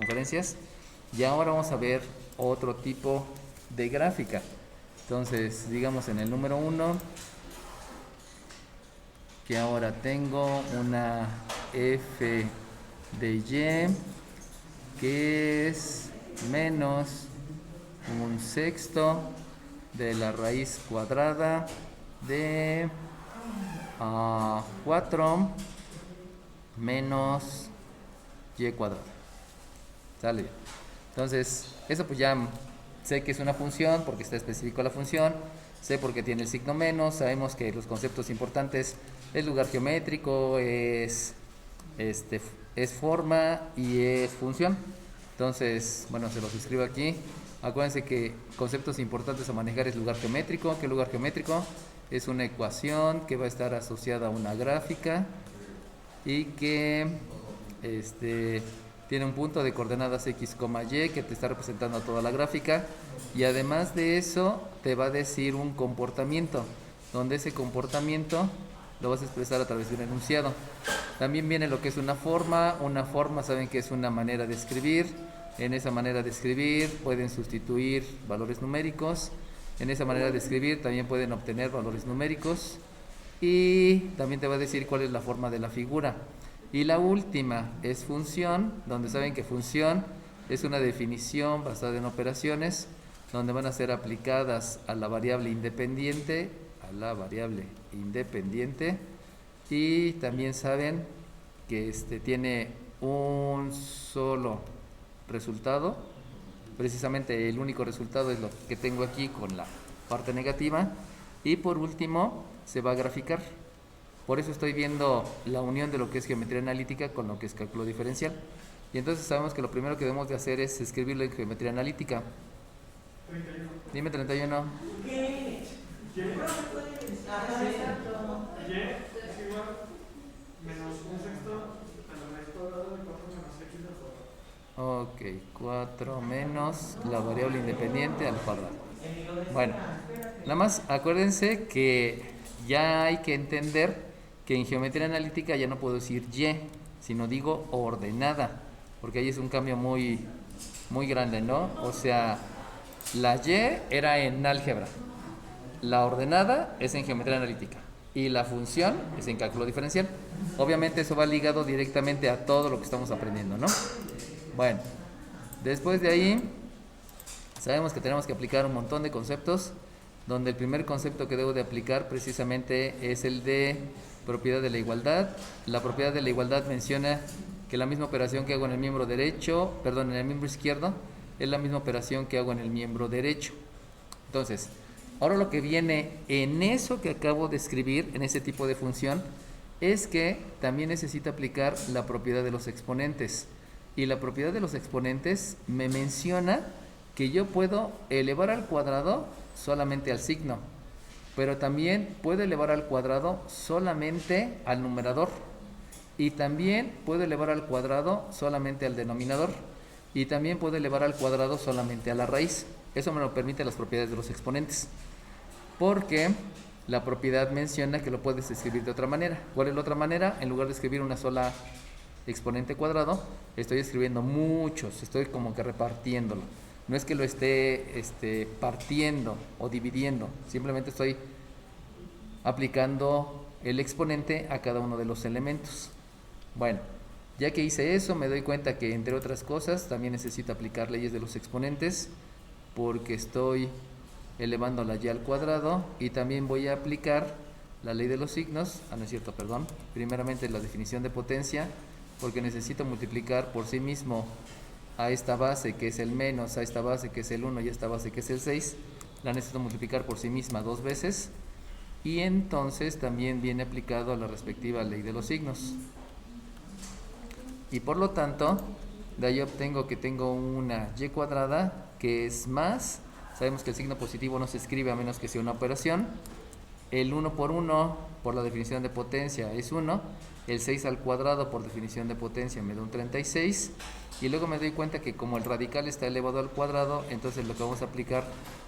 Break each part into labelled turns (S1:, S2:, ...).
S1: conferencias. Y ahora vamos a ver otro tipo de gráfica. Entonces, digamos en el número 1, que ahora tengo una f de y que es menos un sexto de la raíz cuadrada de 4 menos y cuadrada. ¿Sale? Entonces, eso pues ya sé que es una función porque está específico la función, sé porque tiene el signo menos, sabemos que los conceptos importantes es lugar geométrico, es forma y es función. Entonces, bueno, se los escribo aquí. Acuérdense que conceptos importantes a manejar es lugar geométrico. ¿Qué lugar geométrico? Es una ecuación que va a estar asociada a una gráfica y que tiene un punto de coordenadas x, y que te está representando toda la gráfica, y además de eso te va a decir un comportamiento, donde ese comportamiento lo vas a expresar a través de un enunciado. También viene lo que es una forma. Una forma, saben que es una manera de escribir. En esa manera de escribir pueden sustituir valores numéricos. En esa manera de escribir también pueden obtener valores numéricos. Y también te va a decir cuál es la forma de la figura. Y la última es función, donde saben que función es una definición basada en operaciones, donde van a ser aplicadas a la variable independiente, y también saben que tiene un solo resultado. Precisamente el único resultado es lo que tengo aquí con la parte negativa, y por último se va a graficar. Por eso estoy viendo la unión de lo que es geometría analítica con lo que es cálculo diferencial. Y entonces sabemos que lo primero que debemos de hacer es escribirlo en geometría analítica.
S2: 31.
S1: Dime 31.
S3: ¿Qué?
S2: Y es igual menos un sexto a la raíz cuadrada de 4 menos x al cuadrado.
S1: Ok, 4 menos la variable independiente al cuadrado. Bueno, nada más acuérdense que ya hay que entender que en geometría analítica ya no puedo decir y, sino digo ordenada, porque ahí es un cambio muy, muy grande, ¿no? O sea, la y era en álgebra, la ordenada es en geometría analítica y la función es en cálculo diferencial. Obviamente eso va ligado directamente a todo lo que estamos aprendiendo, ¿no? Bueno, después de ahí sabemos que tenemos que aplicar un montón de conceptos, donde el primer concepto que debo de aplicar precisamente es el de propiedad de la igualdad. La propiedad de la igualdad menciona que la misma operación que hago en el miembro derecho, en el miembro izquierdo, es la misma operación que hago en el miembro derecho. Entonces, ahora lo que viene en eso que acabo de escribir, en ese tipo de función, es que también necesita aplicar la propiedad de los exponentes. Y la propiedad de los exponentes me menciona que yo puedo elevar al cuadrado solamente al signo, pero también puedo elevar al cuadrado solamente al numerador, y también puedo elevar al cuadrado solamente al denominador, y también puedo elevar al cuadrado solamente a la raíz. Eso me lo permite las propiedades de los exponentes, porque la propiedad menciona que lo puedes escribir de otra manera. ¿Cuál es la otra manera? En lugar de escribir una sola exponente cuadrado, estoy escribiendo muchos, estoy como que repartiéndolo. No es que lo esté partiendo o dividiendo, simplemente estoy aplicando el exponente a cada uno de los elementos. Bueno, ya que hice eso, me doy cuenta que entre otras cosas también necesito aplicar leyes de los exponentes, porque estoy elevando la y al cuadrado, y también voy a aplicar la ley de los signos. No es cierto, perdón. Primeramente la definición de potencia, porque necesito multiplicar por sí mismo a esta base que es el menos, a esta base que es el 1 y a esta base que es el 6. La necesito multiplicar por sí misma 2 veces, y entonces también viene aplicado a la respectiva ley de los signos. Y por lo tanto, de ahí obtengo que tengo una y cuadrada que es más, sabemos que el signo positivo no se escribe a menos que sea una operación. El 1 por 1 por la definición de potencia es 1, el 6 al cuadrado por definición de potencia me da un 36, y luego me doy cuenta que como el radical está elevado al cuadrado, entonces lo que vamos a aplicar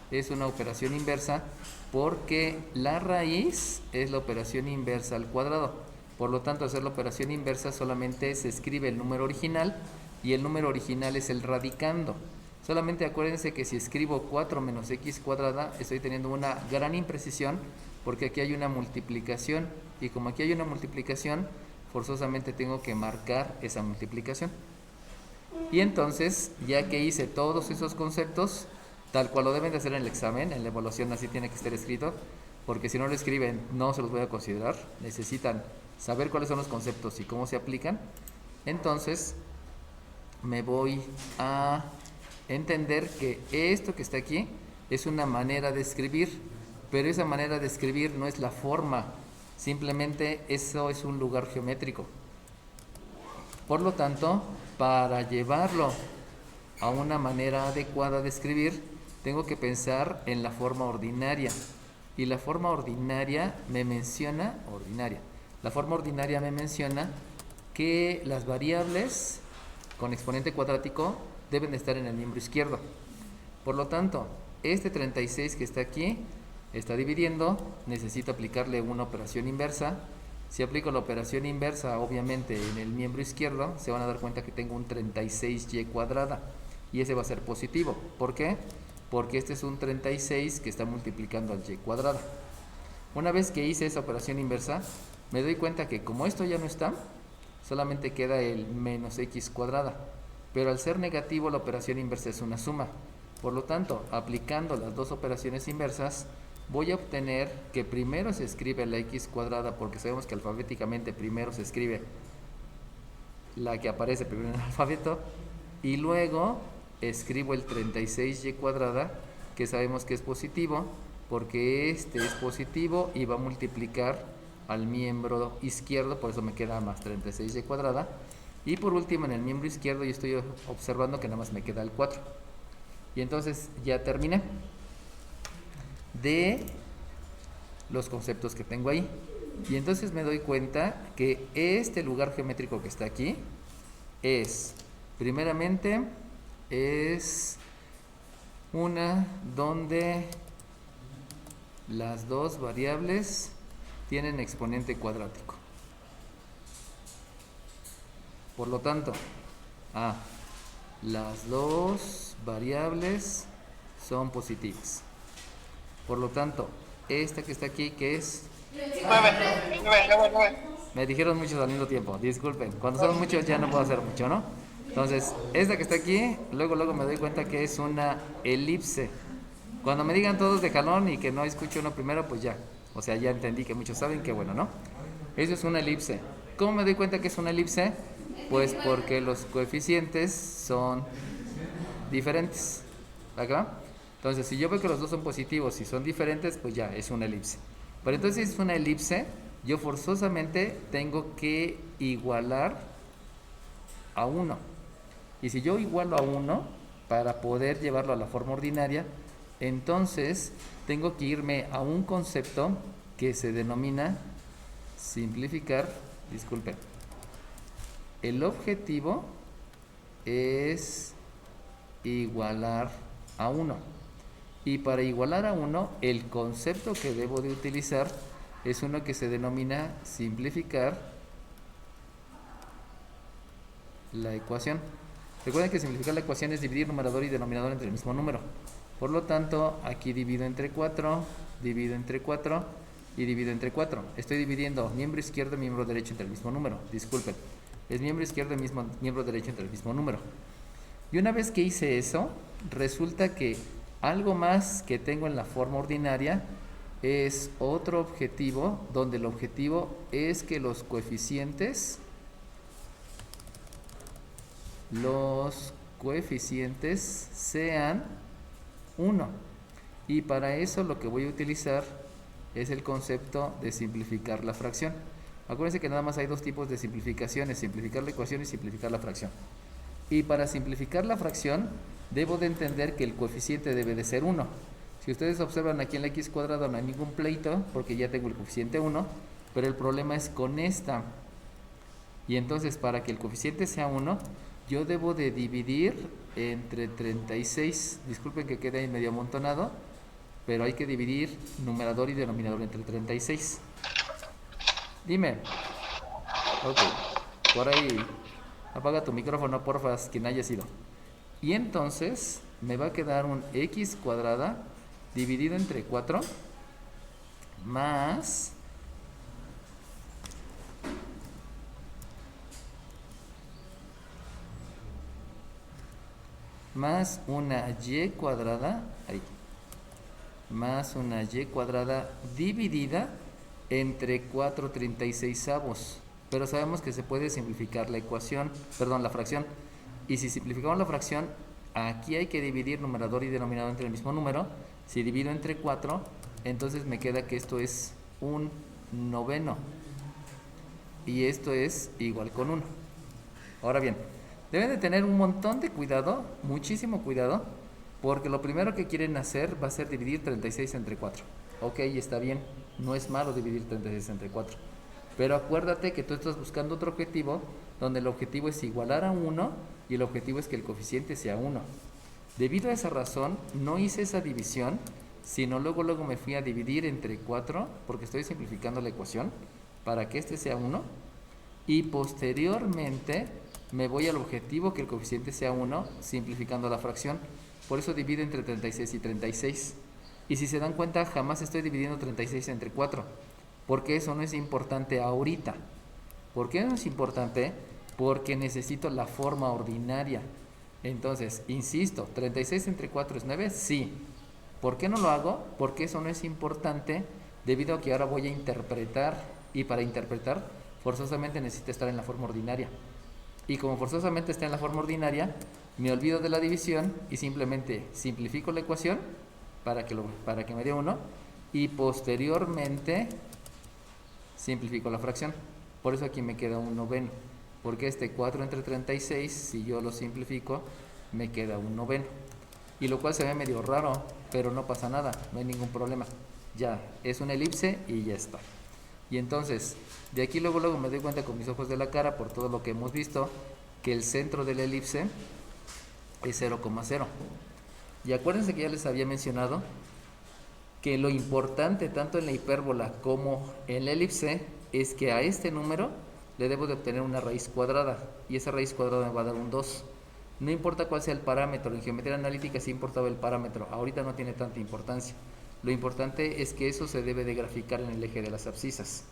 S1: es una operación inversa, porque la raíz es la operación inversa al cuadrado. Por lo tanto, al hacer la operación inversa solamente se escribe el número original y el número original es el radicando. Solamente acuérdense que si escribo 4 menos x cuadrada, estoy teniendo una gran imprecisión porque aquí hay una multiplicación, y como aquí hay una multiplicación, forzosamente tengo que marcar esa multiplicación. Y entonces, ya que hice todos esos conceptos, tal cual lo deben de hacer en el examen, en la evaluación así tiene que estar escrito, porque si no lo escriben no se los voy a considerar, necesitan saber cuáles son los conceptos y cómo se aplican. Entonces, me voy a entender que esto que está aquí es una manera de escribir, pero esa manera de escribir no es la forma, simplemente eso es un lugar geométrico. Por lo tanto, para llevarlo a una manera adecuada de escribir, tengo que pensar en la forma ordinaria. Y la forma ordinaria me menciona, que las variables con exponente cuadrático deben de estar en el miembro izquierdo. Por lo tanto, este 36 que está aquí está dividiendo, necesito aplicarle una operación inversa. Si aplico la operación inversa, obviamente en el miembro izquierdo, se van a dar cuenta que tengo un 36y cuadrada, y ese va a ser positivo. ¿Por qué? Porque este es un 36 que está multiplicando al y cuadrada. Una vez que hice esa operación inversa, me doy cuenta que como esto ya no está, solamente queda el menos x cuadrada. Pero al ser negativo, la operación inversa es una suma. Por lo tanto, aplicando las dos operaciones inversas, voy a obtener que primero se escribe la x cuadrada, porque sabemos que alfabéticamente primero se escribe la que aparece primero en el alfabeto, y luego escribo el 36y cuadrada, que sabemos que es positivo, porque este es positivo y va a multiplicar al miembro izquierdo, por eso me queda más 36y cuadrada. Y por último, en el miembro izquierdo yo estoy observando que nada más me queda el 4. Y entonces ya terminé de los conceptos que tengo ahí. Y entonces me doy cuenta que este lugar geométrico que está aquí es, primeramente, es una donde las dos variables tienen exponente cuadrático. Por lo tanto, las dos variables son positivas. Por lo tanto, esta que está aquí, ¿qué es? 9. Me dijeron muchos al mismo tiempo, disculpen. Cuando son muchos ya no puedo hacer mucho, ¿no? Entonces, esta que está aquí, luego me doy cuenta que es una elipse. Cuando me digan todos de jalón y que no escucho uno primero, pues ya. O sea, ya entendí que muchos saben, que bueno, ¿no? Eso es una elipse. ¿Cómo me doy cuenta que es una elipse? Pues porque los coeficientes son diferentes. ¿Acá? Entonces, si yo veo que los dos son positivos y son diferentes, pues ya, es una elipse. Pero entonces, si es una elipse, yo forzosamente tengo que igualar a 1. Y si yo igualo a 1, para poder llevarlo a la forma ordinaria, entonces tengo que irme a un concepto que se denomina simplificar. Disculpen. El objetivo es igualar a 1. Y para igualar a 1, el concepto que debo de utilizar es uno que se denomina simplificar la ecuación. Recuerden que simplificar la ecuación es dividir numerador y denominador entre el mismo número. Por lo tanto, aquí divido entre 4, divido entre 4 y divido entre 4. Estoy dividiendo miembro izquierdo y miembro derecho entre el mismo número. Disculpen, es miembro izquierdo y miembro derecho entre el mismo número. Y una vez que hice eso, resulta que algo más que tengo en la forma ordinaria es otro objetivo, donde el objetivo es que los coeficientes sean 1. Y para eso lo que voy a utilizar es el concepto de simplificar la fracción. Acuérdense que nada más hay dos tipos de simplificaciones: simplificar la ecuación y simplificar la fracción. Y para simplificar la fracción, debo de entender que el coeficiente debe de ser 1. Si ustedes observan, aquí en la x cuadrada no hay ningún pleito, porque ya tengo el coeficiente 1, pero el problema es con esta. Y entonces, para que el coeficiente sea 1, yo debo de dividir entre 36. Disculpen que quede ahí medio amontonado, pero hay que dividir numerador y denominador entre 36. Dime. Ok, por ahí Apaga tu micrófono, porfa, quien haya sido. Y entonces me va a quedar un x cuadrada dividido entre 4 más una y cuadrada, ahí, más una y cuadrada dividida entre 4/36. Pero sabemos que se puede simplificar la ecuación, perdón, la fracción. Y si simplificamos la fracción, aquí hay que dividir numerador y denominador entre el mismo número. Si divido entre 4, entonces me queda que esto es un noveno. Y esto es igual con 1. Ahora bien, deben de tener un montón de cuidado, muchísimo cuidado, porque lo primero que quieren hacer va a ser dividir 36 entre 4. Ok, está bien, no es malo dividir 36 entre 4. Pero acuérdate que tú estás buscando otro objetivo, donde el objetivo es igualar a 1 y el objetivo es que el coeficiente sea 1. Debido a esa razón, no hice esa división, sino luego me fui a dividir entre 4, porque estoy simplificando la ecuación, para que este sea 1. Y posteriormente me voy al objetivo que el coeficiente sea 1, simplificando la fracción. Por eso divido entre 36 y 36. Y si se dan cuenta, jamás estoy dividiendo 36 entre 4, porque eso no es importante ahorita. ¿Por qué no es importante? Porque necesito la forma ordinaria. Entonces, insisto, 36 entre 4 es 9, sí. ¿Por qué no lo hago? Porque eso no es importante, debido a que ahora voy a interpretar, y para interpretar forzosamente necesito estar en la forma ordinaria. Y como forzosamente está en la forma ordinaria, me olvido de la división y simplemente simplifico la ecuación para que me dé 1, y posteriormente simplifico la fracción. Por eso aquí me queda un noveno, porque este 4 entre 36, si yo lo simplifico, me queda un noveno. Y lo cual se ve medio raro, pero no pasa nada, no hay ningún problema. Ya, es una elipse y ya está. Y entonces, de aquí luego me doy cuenta con mis ojos de la cara, por todo lo que hemos visto, que el centro de la elipse es 0,0. Y acuérdense que ya les había mencionado que lo importante tanto en la hipérbola como en la elipse es que a este número le debo de obtener una raíz cuadrada, y esa raíz cuadrada me va a dar un 2. No importa cuál sea el parámetro, en geometría analítica sí importaba el parámetro, ahorita no tiene tanta importancia. Lo importante es que eso se debe de graficar en el eje de las abscisas.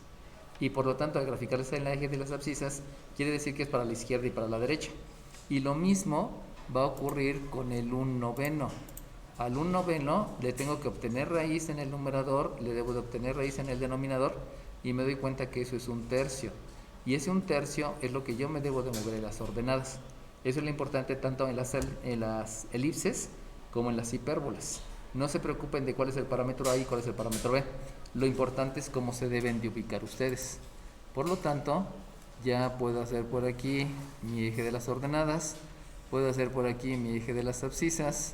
S1: Y por lo tanto, al graficarse en el eje de las abscisas, quiere decir que es para la izquierda y para la derecha. Y lo mismo va a ocurrir con el 1/9. Al 1/9 le tengo que obtener raíz en el numerador, le debo de obtener raíz en el denominador, y me doy cuenta que eso es 1/3. Y ese 1/3 es lo que yo me debo de mover en las ordenadas. Eso es lo importante tanto en las elipses como en las hipérbolas. No se preocupen de cuál es el parámetro A y cuál es el parámetro B. Lo importante es cómo se deben de ubicar ustedes. Por lo tanto, ya puedo hacer por aquí mi eje de las ordenadas, puedo hacer por aquí mi eje de las abscisas,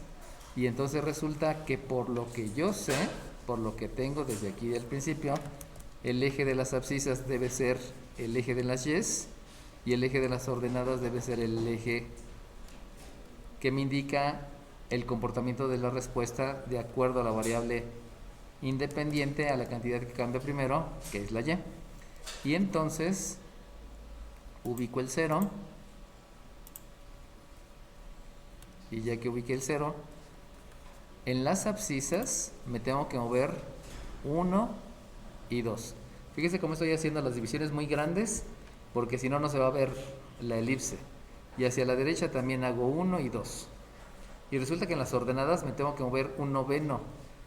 S1: y entonces resulta que por lo que yo sé, por lo que tengo desde aquí del principio, el eje de las abscisas debe ser el eje de las y's, y el eje de las ordenadas debe ser el eje que me indica el comportamiento de la respuesta de acuerdo a la variable independiente, a la cantidad que cambia primero, que es la y. Y entonces ubico el 0, y ya que ubiqué el 0, en las abscisas me tengo que mover 1 y 2. Fíjense cómo estoy haciendo las divisiones muy grandes, porque si no, no se va a ver la elipse. Y hacia la derecha también hago 1 y 2. Y resulta que en las ordenadas me tengo que mover 1/9.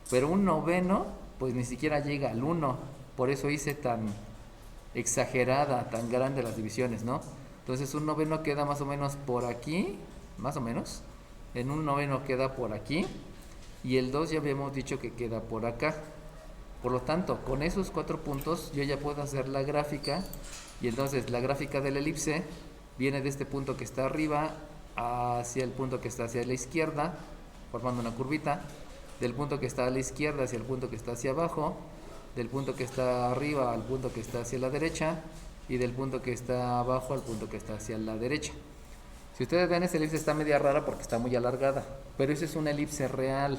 S1: Pero 1/9 pues ni siquiera llega al 1. Por eso hice tan exagerada, tan grande las divisiones, ¿no? Entonces 1/9 queda más o menos por aquí, más o menos. En 1/9 queda por aquí. Y el 2 ya habíamos dicho que queda por acá. Por lo tanto, con esos 4 puntos yo ya puedo hacer la gráfica. Y entonces la gráfica de la elipse viene de este punto que está arriba hacia el punto que está hacia la izquierda, formando una curvita. Del punto que está a la izquierda hacia el punto que está hacia abajo, del punto que está arriba al punto que está hacia la derecha, y del punto que está abajo al punto que está hacia la derecha. Si ustedes ven, esa elipse está media rara porque está muy alargada, pero esa es una elipse real.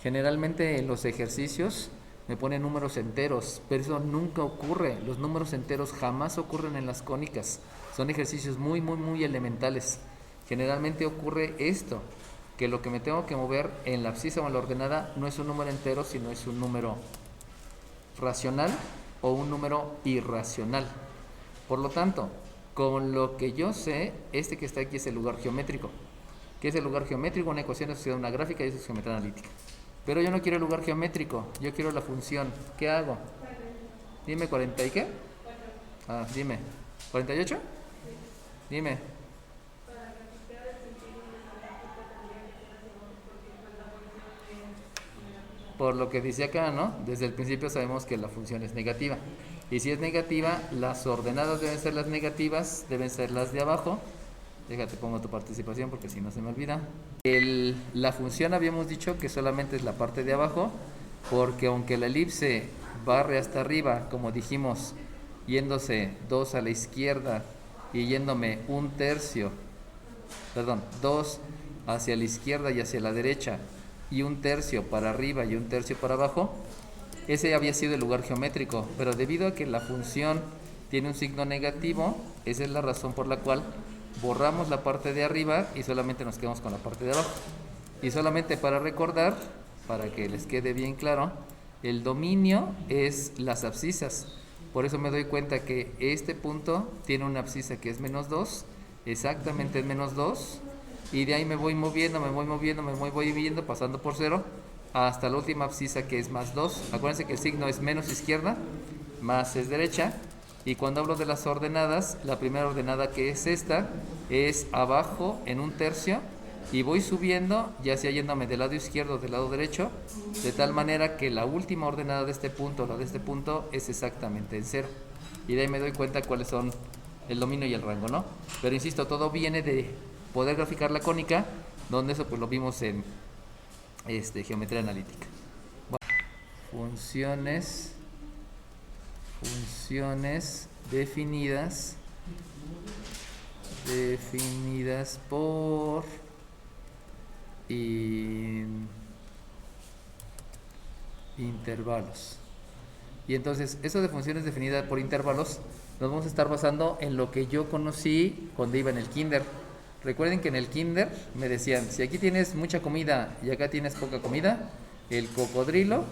S1: Generalmente en los ejercicios me ponen números enteros, pero eso nunca ocurre. Los números enteros jamás ocurren en las cónicas. Son ejercicios muy elementales. Generalmente ocurre esto, que lo que me tengo que mover en la abscisa o en la ordenada no es un número entero, sino es un número racional o un número irracional. Por lo tanto, con lo que yo sé, este que está aquí es el lugar geométrico. ¿Qué es el lugar geométrico? Una ecuación asociada a una gráfica y eso es geometría analítica. Pero yo no quiero el lugar geométrico, yo quiero la función. ¿Qué hago? Dime, ¿40 y qué? Ah, dime. ¿48? Dime. Por lo que dice acá, ¿no? Desde el principio sabemos que la función es negativa. Y si es negativa, las ordenadas deben ser las negativas, deben ser las de abajo. Déjate, pongo tu participación porque si no se me olvida. La función habíamos dicho que solamente es la parte de abajo, porque aunque la elipse barre hasta arriba, como dijimos, yéndose 2 a la izquierda y yéndome 2 hacia la izquierda y hacia la derecha, y 1/3 para arriba y 1/3 para abajo, ese había sido el lugar geométrico, pero debido a que la función tiene un signo negativo, esa es la razón por la cual borramos la parte de arriba y solamente nos quedamos con la parte de abajo. Y solamente para recordar, para que les quede bien claro, el dominio es las abscisas. Por eso me doy cuenta que este punto tiene una abscisa que es -2, exactamente es -2, y de ahí me voy moviendo, pasando por 0, hasta la última abscisa que es +2. Acuérdense que el signo es menos izquierda, más es derecha, y cuando hablo de las ordenadas, la primera ordenada, que es esta, es abajo en 1/3, y voy subiendo, ya sea yéndome del lado izquierdo o del lado derecho, de tal manera que la última ordenada de este punto, la de este punto, es exactamente en 0. Y de ahí me doy cuenta cuáles son el dominio y el rango, ¿no? Pero insisto, todo viene de poder graficar la cónica, donde eso pues lo vimos en geometría analítica. Bueno, funciones definidas por intervalos. Y entonces, eso de funciones definidas por intervalos, nos vamos a estar basando en lo que yo conocí cuando iba en el kinder. Recuerden que en el kinder me decían, si aquí tienes mucha comida y acá tienes poca comida, el cocodrilo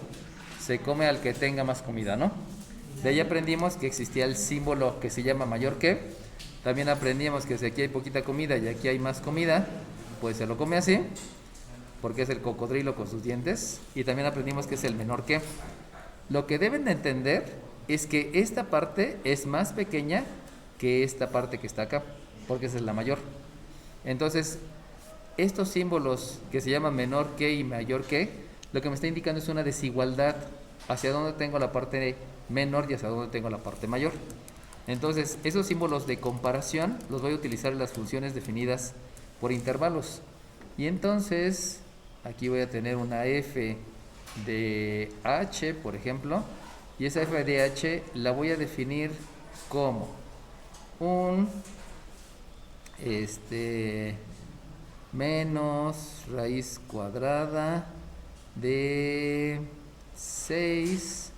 S1: se come al que tenga más comida, ¿no? De ahí aprendimos que existía el símbolo que se llama mayor que. También aprendimos que si aquí hay poquita comida y aquí hay más comida, pues se lo come así, porque es el cocodrilo con sus dientes. Y también aprendimos que es el menor que. Lo que deben de entender es que esta parte es más pequeña que esta parte que está acá, porque esa es la mayor. Entonces, estos símbolos que se llaman menor que y mayor que, lo que me está indicando es una desigualdad hacia dónde tengo la parte menor y hacia dónde tengo la parte mayor. Entonces, esos símbolos de comparación los voy a utilizar en las funciones definidas por intervalos. Y entonces, aquí voy a tener una f de h, por ejemplo, y esa f de h la voy a definir como un menos raíz cuadrada de 6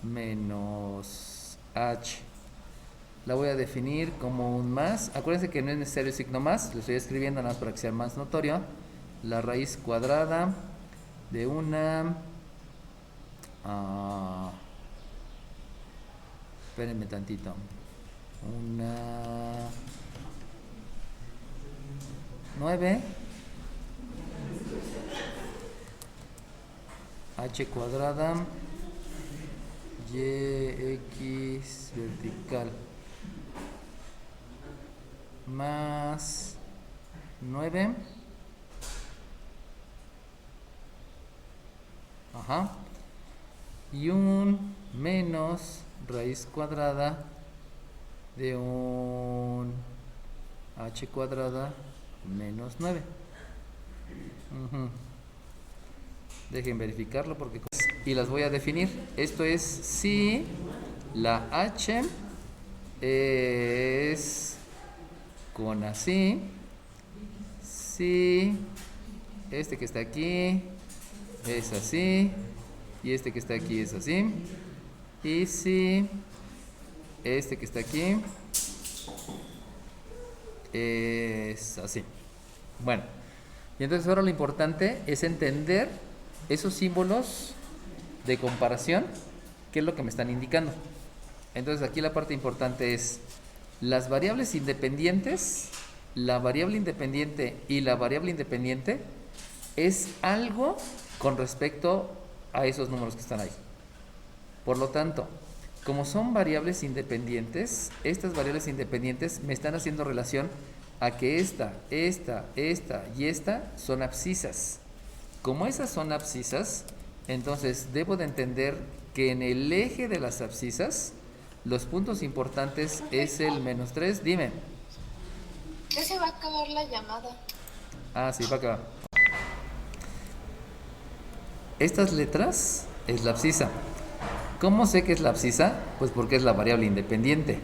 S1: menos h. La voy a definir como un más. Acuérdense que no es necesario el signo más, lo estoy escribiendo nada más para que sea más notorio. La raíz cuadrada de una espérenme tantito, una 9 h cuadrada y x vertical más 9 y un menos raíz cuadrada de un h cuadrada menos 9. Dejen verificarlo porque y las voy a definir. Esto es si la h es con así, si este que está aquí es así y este que está aquí es así, y si este que está aquí Es así. Bueno, y entonces ahora lo importante es entender esos símbolos de comparación, qué es lo que me están indicando. Entonces aquí la parte importante es las variables independientes, la variable independiente y la variable independiente es algo con respecto a esos números que están ahí. Por lo tanto, como son variables independientes, estas variables independientes me están haciendo relación a que esta y esta son abscisas. Como esas son abscisas, entonces debo de entender que en el eje de las abscisas, los puntos importantes es el -3. Dime.
S3: Ya se va a acabar la llamada.
S1: Ah, sí, va a acabar. Estas letras es la abscisa. ¿Cómo sé que es la abscisa? Pues porque es la variable independiente.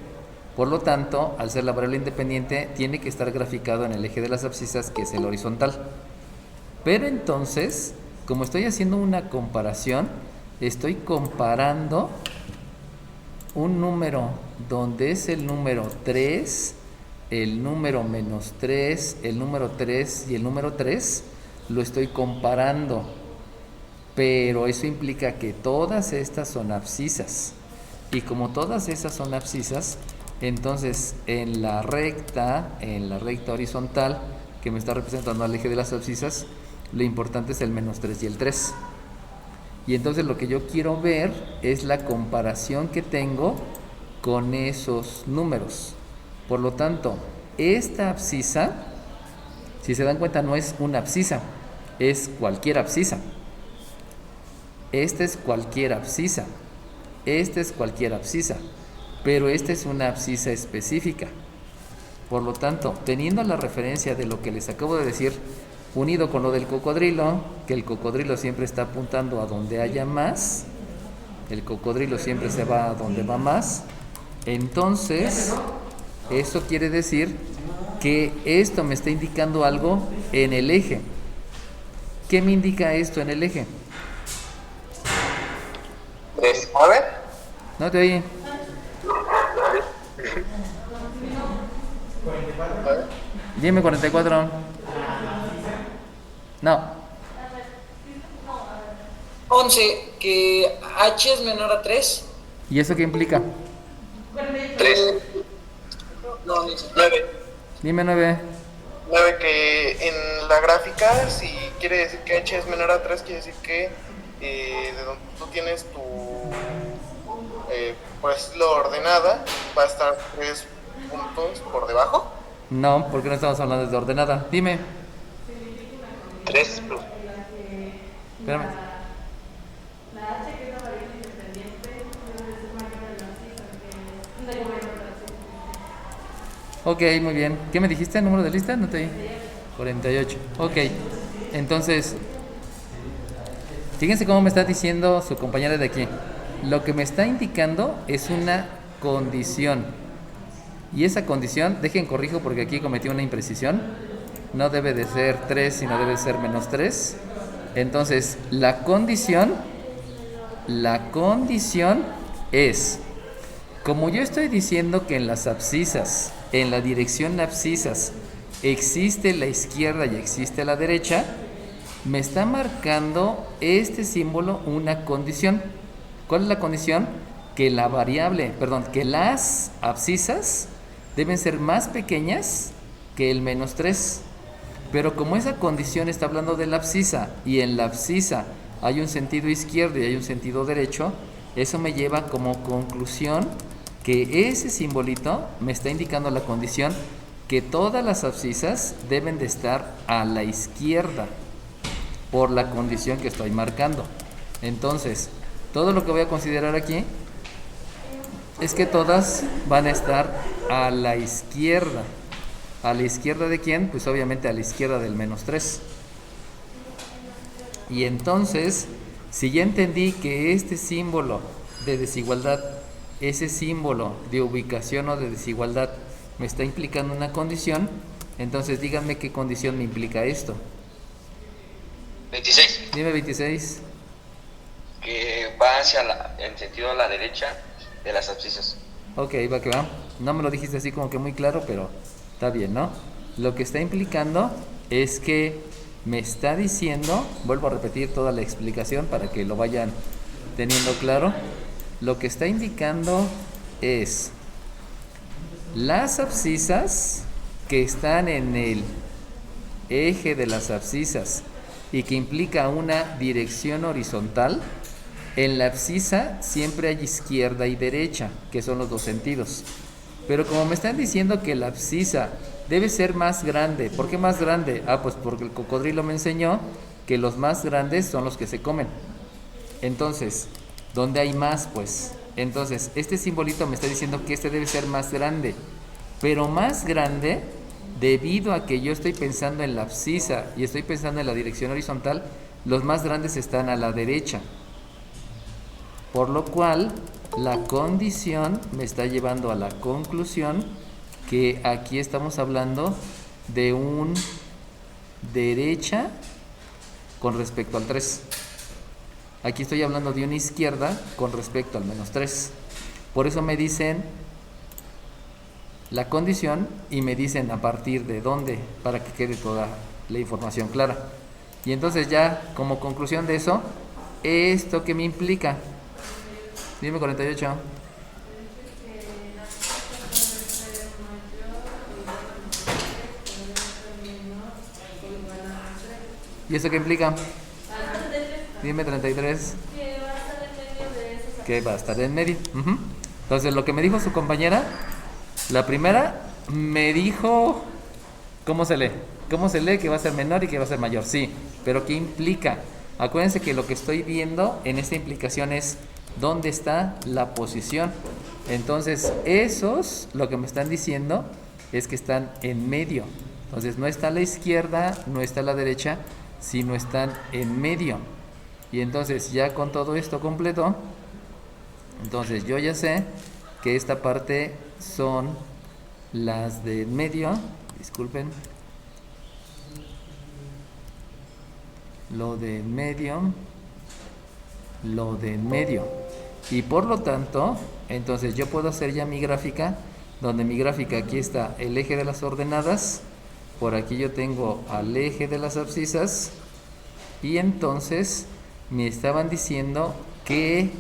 S1: Por lo tanto, al ser la variable independiente, tiene que estar graficado en el eje de las abscisas, que es el horizontal. Pero entonces, como estoy haciendo una comparación, estoy comparando un número donde es el número 3, el número -3, el número 3 y el número 3, lo estoy comparando. Pero eso implica que todas estas son abscisas. Y como todas esas son abscisas, entonces en la recta horizontal que me está representando al eje de las abscisas, lo importante es el -3 y el 3. Y entonces lo que yo quiero ver es la comparación que tengo con esos números. Por lo tanto, esta abscisa, si se dan cuenta, no es una abscisa, es cualquier abscisa. Esta es cualquier abscisa. Esta es cualquier abscisa. Pero esta es una abscisa específica. Por lo tanto, teniendo la referencia de lo que les acabo de decir, unido con lo del cocodrilo, que el cocodrilo siempre está apuntando a donde haya más, el cocodrilo siempre se va a donde va más, entonces eso quiere decir que esto me está indicando algo en el eje. ¿Qué me indica esto en el eje?
S4: 19.
S1: No te oí. Dime 44. No.
S4: 11, que H es menor a 3.
S1: ¿Y eso qué implica?
S4: 3. No, dice 9.
S1: Dime 9.
S2: 9, que en la gráfica, si quiere decir que H es menor a 3, quiere decir que de donde tú tienes tu pues lo ordenada, va a estar 3 puntos por debajo.
S1: No, porque no estamos hablando de ordenada. Dime.
S4: 3.
S1: Espérame. Ok, muy bien. ¿Qué me dijiste? ¿El número de lista? No te oí. 48. Ok. Entonces, fíjense cómo me está diciendo su compañera de aquí. Lo que me está indicando es una condición. Y esa condición, dejen corrijo porque aquí cometí una imprecisión. No debe de ser 3, sino debe ser -3. Entonces, la condición es, como yo estoy diciendo que en las abscisas, en la dirección abscisas, existe la izquierda y existe la derecha, me está marcando este símbolo una condición. ¿Cuál es la condición? Que que las abscisas deben ser más pequeñas que el -3. Pero como esa condición está hablando de la abscisa y en la abscisa hay un sentido izquierdo y hay un sentido derecho, eso me lleva como conclusión que ese simbolito me está indicando la condición que todas las abscisas deben de estar a la izquierda por la condición que estoy marcando. Entonces, todo lo que voy a considerar aquí es que todas van a estar a la izquierda. ¿A la izquierda de quién? Pues obviamente a la izquierda del -3. Y entonces, si ya entendí que este símbolo de desigualdad, ese símbolo de ubicación o de desigualdad, me está implicando una condición, entonces díganme qué condición me implica esto.
S4: 26.
S1: Dime 26.
S4: Que va en sentido a la derecha de las abscisas.
S1: Ok, va que va. No me lo dijiste así como que muy claro, pero Está bien, ¿no? Lo que está implicando es que me está diciendo, vuelvo a repetir toda la explicación para que lo vayan teniendo claro. Lo que está indicando es las abscisas que están en el eje de las abscisas y que implica una dirección horizontal. En la abscisa siempre hay izquierda y derecha, que son los dos sentidos. Pero como me están diciendo que la abscisa debe ser más grande, ¿por qué más grande? Pues porque el cocodrilo me enseñó que los más grandes son los que se comen. Entonces, ¿dónde hay más? Pues, entonces, este simbolito me está diciendo que este debe ser más grande. Pero más grande, debido a que yo estoy pensando en la abscisa y estoy pensando en la dirección horizontal, los más grandes están a la derecha. Por lo cual, la condición me está llevando a la conclusión que aquí estamos hablando de un derecha con respecto al 3. Aquí estoy hablando de una izquierda con respecto al -3. Por eso me dicen la condición y me dicen a partir de dónde, para que quede toda la información clara. Y entonces ya como conclusión de eso, ¿esto qué me implica? Dime 48. ¿Y eso qué implica? Dime 33. Que va a estar en medio. Entonces lo que me dijo su compañera, la primera me dijo ¿cómo se lee? ¿Cómo se lee que va a ser menor y que va a ser mayor? Sí, pero ¿qué implica? Acuérdense que lo que estoy viendo en esta implicación es dónde está la posición. Entonces esos lo que me están diciendo es que están en medio. Entonces no está a la izquierda, no está a la derecha, sino están en medio. Y entonces ya con todo esto completo, entonces yo ya sé que esta parte son las de medio. Disculpen, lo de medio, lo de medio. Y por lo tanto, entonces yo puedo hacer ya mi gráfica, donde mi gráfica aquí está el eje de las ordenadas, por aquí yo tengo al eje de las abscisas, y entonces me estaban diciendo que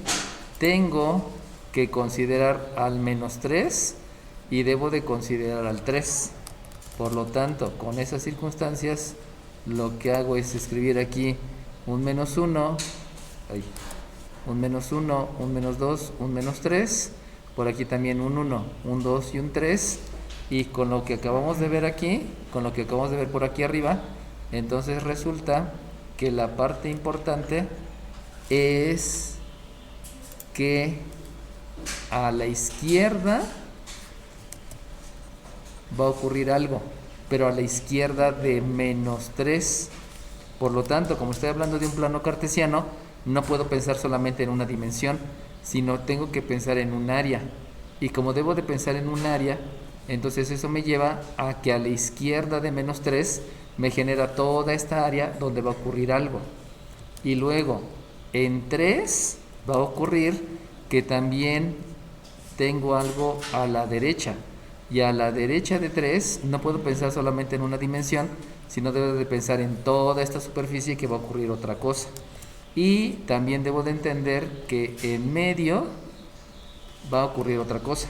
S1: tengo que considerar al -3 y debo de considerar al 3. Por lo tanto, con esas circunstancias, lo que hago es escribir aquí un -1, un -1, un -2, un -3, por aquí también un 1, un 2 y un 3, y con lo que acabamos de ver aquí, con lo que acabamos de ver por aquí arriba, entonces resulta que la parte importante es que a la izquierda va a ocurrir algo, pero a la izquierda de -3. Por lo tanto, como estoy hablando de un plano cartesiano, no puedo pensar solamente en una dimensión, sino tengo que pensar en un área. Y como debo de pensar en un área, entonces eso me lleva a que a la izquierda de -3 me genera toda esta área donde va a ocurrir algo. Y luego, en 3 va a ocurrir que también tengo algo a la derecha. Y a la derecha de 3 no puedo pensar solamente en una dimensión, sino debo de pensar en toda esta superficie que va a ocurrir otra cosa. Y también debo de entender que en medio va a ocurrir otra cosa.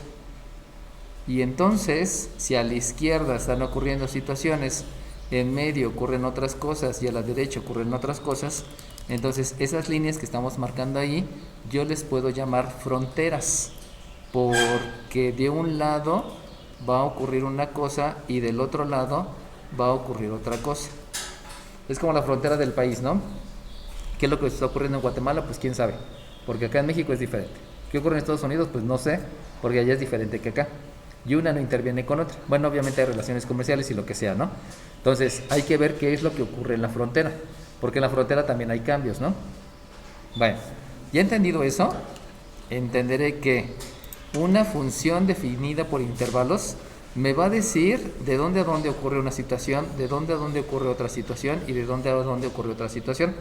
S1: Y entonces, si a la izquierda están ocurriendo situaciones, en medio ocurren otras cosas y a la derecha ocurren otras cosas, entonces esas líneas que estamos marcando ahí, yo les puedo llamar fronteras, porque de un lado va a ocurrir una cosa y del otro lado va a ocurrir otra cosa. Es como la frontera del país, ¿no? ¿Qué es lo que está ocurriendo en Guatemala? Pues quién sabe, porque acá en México es diferente. ¿Qué ocurre en Estados Unidos? Pues no sé, porque allá es diferente que acá. Y una no interviene con otra. Bueno, obviamente hay relaciones comerciales y lo que sea, ¿no? Entonces hay que ver qué es lo que ocurre en la frontera, porque en la frontera también hay cambios, ¿no? Bueno, ya entendido eso, entenderé que una función definida por intervalos me va a decir de dónde a dónde ocurre una situación, de dónde a dónde ocurre otra situación y de dónde a dónde ocurre otra situación.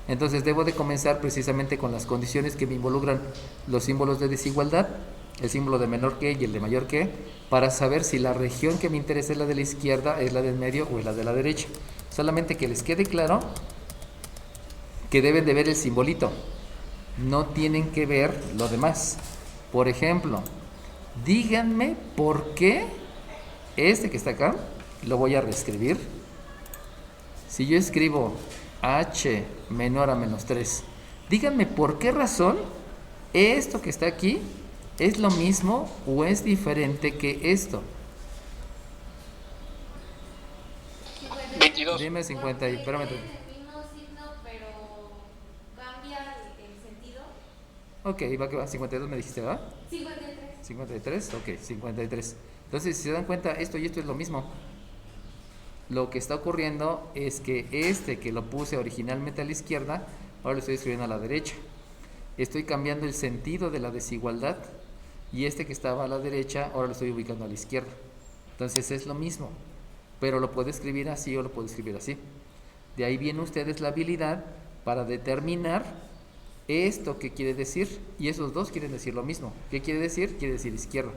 S1: Entonces debo de comenzar precisamente con las condiciones que me involucran los símbolos de desigualdad el símbolo de menor que y el de mayor que, para saber si la región que me interesa es la de la izquierda, es la del medio o es la de la derecha. Solamente que les quede claro que deben de ver el simbolito, no tienen que ver lo demás. Por ejemplo, díganme por qué este que está acá lo voy a reescribir. Si yo escribo h menor a menos 3, díganme por qué razón esto que está aquí es lo mismo o es diferente que esto.
S2: 22.
S1: Dime 50 y espérame.
S5: Tiene el mismo signo, pero cambia el sentido.
S1: Ok, va que va, 52 me dijiste, ¿verdad?
S5: 53.
S1: 53, ok, 53. Entonces, si se dan cuenta, esto y esto es lo mismo. Lo que está ocurriendo es que este que lo puse originalmente a la izquierda, ahora lo estoy escribiendo a la derecha. Estoy cambiando el sentido de la desigualdad, y este que estaba a la derecha, ahora lo estoy ubicando a la izquierda. Entonces es lo mismo, pero lo puedo escribir así o lo puedo escribir así. De ahí viene ustedes la habilidad para determinar esto que quiere decir, y esos dos quieren decir lo mismo. ¿Qué quiere decir? Quiere decir izquierda.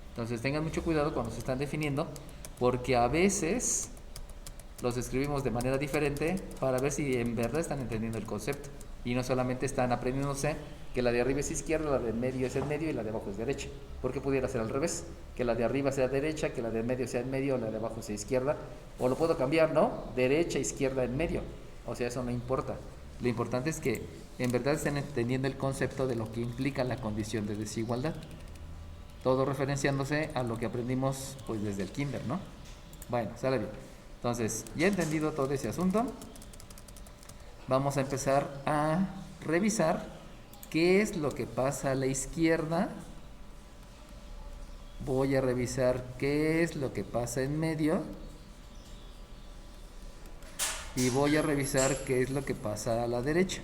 S1: Entonces tengan mucho cuidado cuando se están definiendo, porque a veces los escribimos de manera diferente para ver si en verdad están entendiendo el concepto y no solamente están aprendiéndose que la de arriba es izquierda, la de medio es en medio y la de abajo es derecha, porque pudiera ser al revés, que la de arriba sea derecha, que la de en medio sea en medio, la de abajo sea izquierda, o lo puedo cambiar, ¿no? Derecha, izquierda, en medio. O sea, eso no importa. Lo importante es que en verdad estén entendiendo el concepto de lo que implica la condición de desigualdad, todo referenciándose a lo que aprendimos pues desde el kinder, ¿no? Bueno, sale bien. Entonces, ya entendido todo ese asunto, vamos a empezar a revisar qué es lo que pasa a la izquierda. Voy a revisar qué es lo que pasa en medio. Y voy a revisar qué es lo que pasa a la derecha.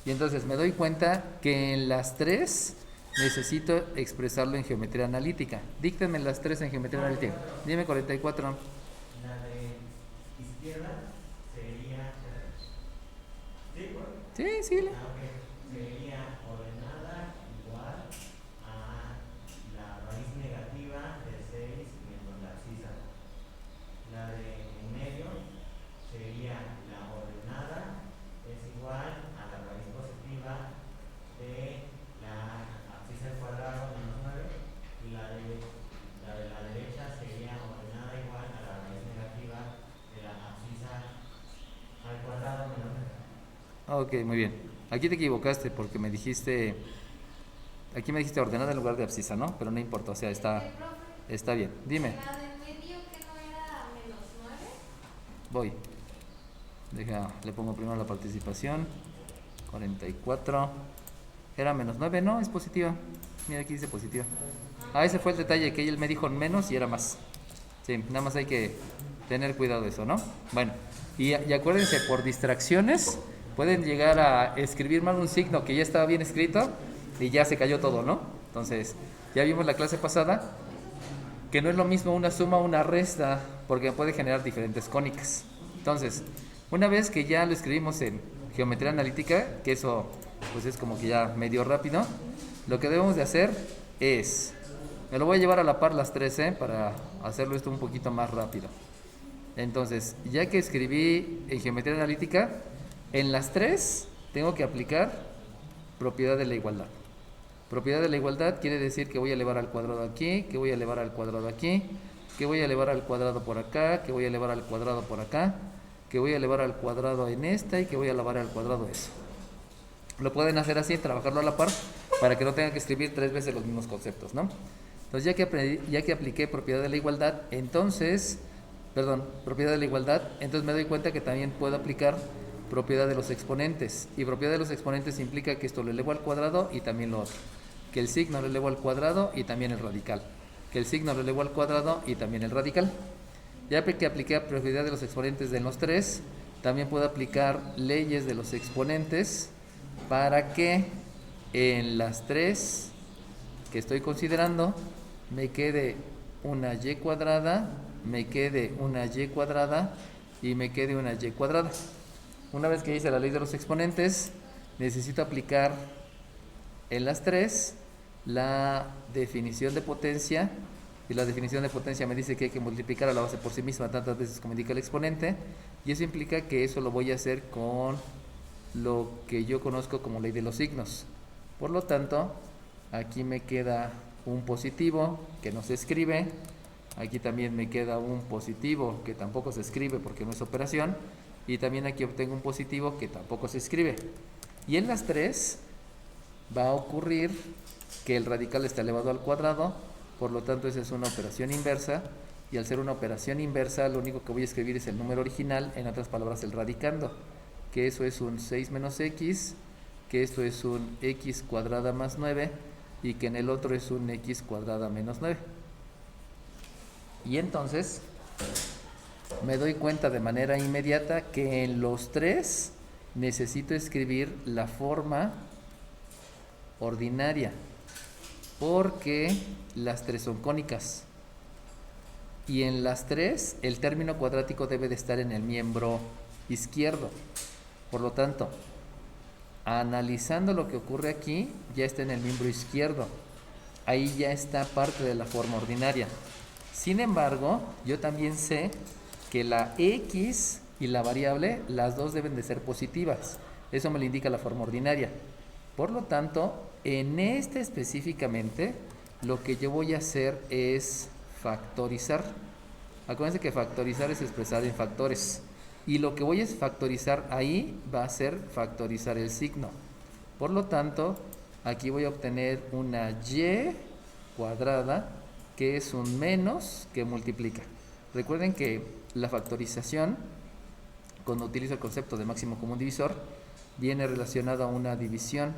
S1: Y entonces me doy cuenta que en las tres necesito expresarlo en geometría analítica. Díctenme las tres en geometría analítica. Dime 44.
S6: La de izquierda sería.
S1: Sí, sí.
S6: Sería ordenada igual a la raíz negativa de 6 menos la abscisa. La de en medio sería la ordenada es igual a la raíz positiva de la abscisa al cuadrado menos 9. Y la de la derecha sería ordenada igual a la raíz negativa de la abscisa al cuadrado menos 9.
S1: Ok, muy bien. Aquí te equivocaste porque me dijiste, aquí me dijiste ordenada en lugar de abscisa, ¿no? Pero no importa, o sea, está bien. Dime,
S5: La del medio que no era menos 9.
S1: voy. Le pongo primero la participación. 44. Era menos 9, ¿no? Es positiva. Mira, aquí dice positiva. Ah, ese fue el detalle, que él me dijo menos y era más. Sí, nada más hay que tener cuidado de eso, ¿no? Bueno, y acuérdense, por distracciones pueden llegar a escribir mal un signo que ya estaba bien escrito y ya se cayó todo, ¿no? Entonces, ya vimos la clase pasada que no es lo mismo una suma o una resta, porque puede generar diferentes cónicas. Entonces, una vez que ya lo escribimos en geometría analítica, que eso pues es como que ya medio rápido, lo que debemos de hacer es, me lo voy a llevar a la par las tres, para hacerlo esto un poquito más rápido. Entonces, ya que escribí en geometría analítica, en las tres tengo que aplicar propiedad de la igualdad. Propiedad de la igualdad quiere decir que voy a elevar al cuadrado aquí, que voy a elevar al cuadrado aquí, que voy a elevar al cuadrado por acá, que voy a elevar al cuadrado por acá, que voy a elevar al cuadrado en esta y que voy a elevar al cuadrado eso. Lo pueden hacer así, trabajarlo a la par, para que no tengan que escribir tres veces los mismos conceptos, ¿no? Entonces, ya que apliqué propiedad de la igualdad, entonces me doy cuenta que también puedo aplicar propiedad de los exponentes. Y propiedad de los exponentes implica que esto lo elevo al cuadrado y también lo otro. Que el signo lo elevo al cuadrado y también el radical. Que el signo lo elevo al cuadrado y también el radical. Ya que apliqué propiedad de los exponentes de los tres, también puedo aplicar leyes de los exponentes para que en las tres que estoy considerando me quede una y cuadrada, me quede una y cuadrada y me quede una y cuadrada. Una vez que hice la ley de los exponentes, necesito aplicar en las tres la definición de potencia, y la definición de potencia me dice que hay que multiplicar a la base por sí misma tantas veces como indica el exponente, y eso implica que eso lo voy a hacer con lo que yo conozco como ley de los signos. Por lo tanto, aquí me queda un positivo que no se escribe, aquí también me queda un positivo que tampoco se escribe porque no es operación, y también aquí obtengo un positivo que tampoco se escribe. Y en las tres va a ocurrir que el radical está elevado al cuadrado, por lo tanto esa es una operación inversa, y al ser una operación inversa lo único que voy a escribir es el número original, en otras palabras el radicando, que eso es un 6 menos x, que esto es un x cuadrada más 9, y que en el otro es un x cuadrada menos 9. Y entonces me doy cuenta de manera inmediata que en los tres necesito escribir la forma ordinaria, porque las tres son cónicas, y en las tres el término cuadrático debe de estar en el miembro izquierdo. Por lo tanto, analizando lo que ocurre aquí, ya está en el miembro izquierdo, ahí ya está parte de la forma ordinaria. Sin embargo, yo también sé que la x y la variable, las dos deben de ser positivas, eso me lo indica la forma ordinaria. Por lo tanto, en este específicamente, lo que yo voy a hacer es factorizar. Acuérdense que factorizar es expresar en factores, y lo que voy a factorizar ahí va a ser factorizar el signo. Por lo tanto, aquí voy a obtener una y cuadrada, que es un menos que multiplica. Recuerden que la factorización, cuando utilizo el concepto de máximo común divisor, viene relacionado a una división.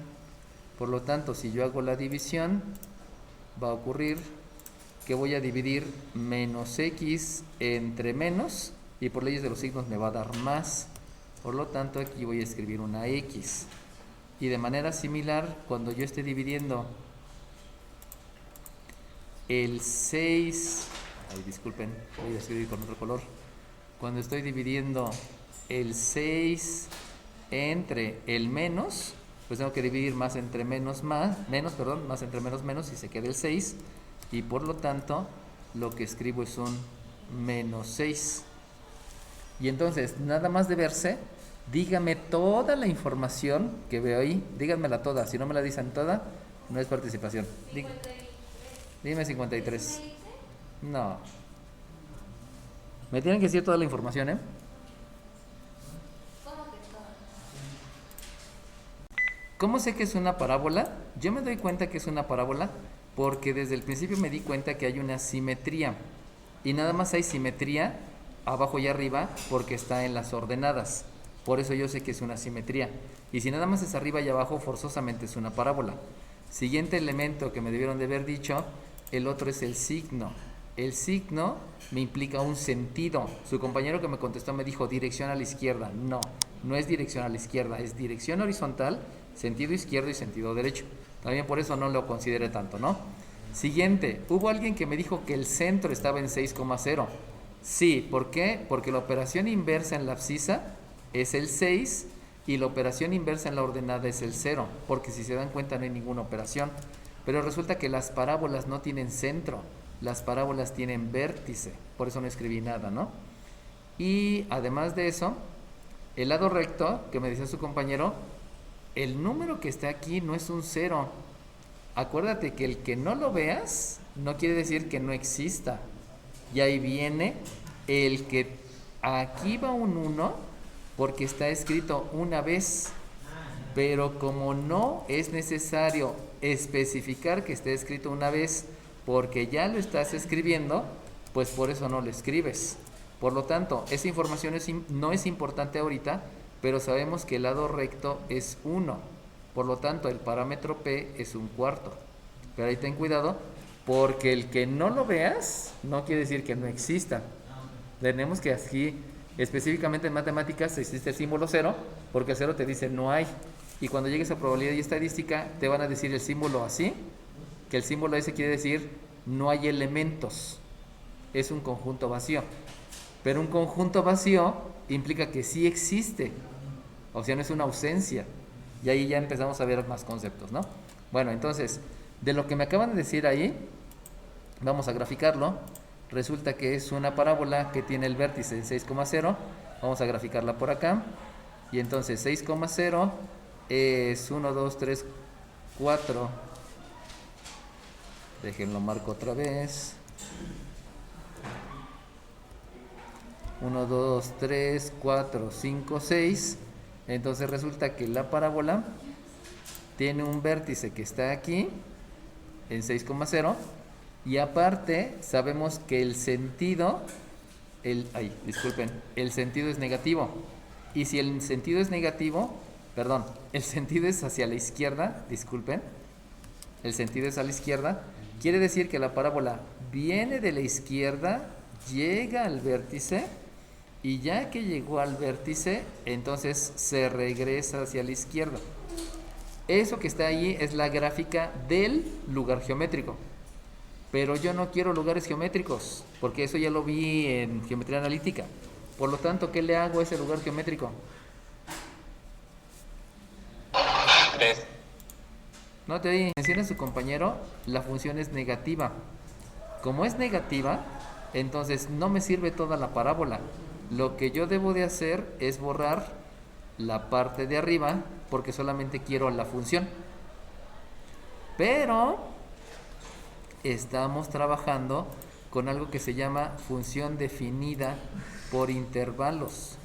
S1: Por lo tanto, si yo hago la división, va a ocurrir que voy a dividir menos x entre menos, y por leyes de los signos me va a dar más. Por lo tanto, aquí voy a escribir una x. Y de manera similar, cuando yo esté dividiendo el 6, disculpen, voy a escribir con otro color. Cuando estoy dividiendo el 6 entre el menos, pues tengo que dividir más entre menos, más entre menos, menos, y se queda el 6. Y por lo tanto, lo que escribo es un menos 6. Y entonces, nada más de verse, dígame toda la información que veo ahí, díganmela toda. Si no me la dicen toda, no es participación.
S5: 53.
S1: Dime 53.
S5: ¿Sí me dice?
S1: No. Me tienen que decir toda la información, ¿eh?
S5: ¿Cómo que todo?
S1: ¿Cómo sé que es una parábola? Yo me doy cuenta que es una parábola porque desde el principio me di cuenta que hay una simetría. Y nada más hay simetría abajo y arriba porque está en las ordenadas. Por eso yo sé que es una simetría. Y si nada más es arriba y abajo, forzosamente es una parábola. Siguiente elemento que me debieron de haber dicho, el otro es el signo. El signo me implica un sentido. Su compañero que me contestó me dijo dirección a la izquierda. No, no es dirección a la izquierda, es dirección horizontal, sentido izquierdo y sentido derecho. También por eso no lo consideré tanto, ¿no? Siguiente, hubo alguien que me dijo que el centro estaba en 6,0. Sí, ¿por qué? Porque la operación inversa en la abscisa es el 6 y la operación inversa en la ordenada es el 0, porque si se dan cuenta no hay ninguna operación. Pero resulta que las parábolas no tienen centro, las parábolas tienen vértice, por eso no escribí nada, ¿no? Y además de eso, el lado recto, que me decía su compañero, el número que está aquí no es un 0. Acuérdate que el que no lo veas no quiere decir que no exista. Y ahí viene el que aquí va un 1 porque está escrito una vez, pero como no es necesario especificar que esté escrito una vez porque ya lo estás escribiendo, pues por eso no lo escribes. Por lo tanto, esa información no es importante ahorita, pero sabemos que el lado recto es 1. Por lo tanto, el parámetro P es 1/4. Pero ahí ten cuidado, porque el que no lo veas no quiere decir que no exista. Tenemos que aquí, específicamente en matemáticas, existe el símbolo 0, porque el 0 te dice no hay. Y cuando llegues a probabilidad y estadística, te van a decir el símbolo así, que el símbolo ese quiere decir no hay elementos. Es un conjunto vacío. Pero un conjunto vacío implica que sí existe. O sea, no es una ausencia. Y ahí ya empezamos a ver más conceptos, ¿no? Bueno, entonces, De lo que me acaban de decir ahí, vamos a graficarlo. Resulta que es una parábola que tiene el vértice en 6,0. Vamos a graficarla por acá. Y entonces 6,0 es 1, 2, 3, 4. Déjenlo marco otra vez. 1, 2, 3, 4, 5, 6. Entonces resulta que la parábola tiene un vértice que está aquí en 6,0 y aparte sabemos que el sentido el sentido es negativo. Y si el sentido es negativo, perdón, el sentido es hacia la izquierda, disculpen, el sentido es a la izquierda, quiere decir que la parábola viene de la izquierda, llega al vértice y ya que llegó al vértice, entonces se regresa hacia la izquierda. Eso que está ahí es la gráfica del lugar geométrico. Pero yo no quiero lugares geométricos, porque eso ya lo vi en geometría analítica. Por lo tanto, ¿qué le hago a ese lugar geométrico?
S2: 3.
S1: No te oí. Menciona su compañero, la función es negativa. Como es negativa, entonces no me sirve toda la parábola. Lo que yo debo de hacer es borrar la parte de arriba, porque solamente quiero la función. Pero estamos trabajando con algo que se llama función definida por intervalos.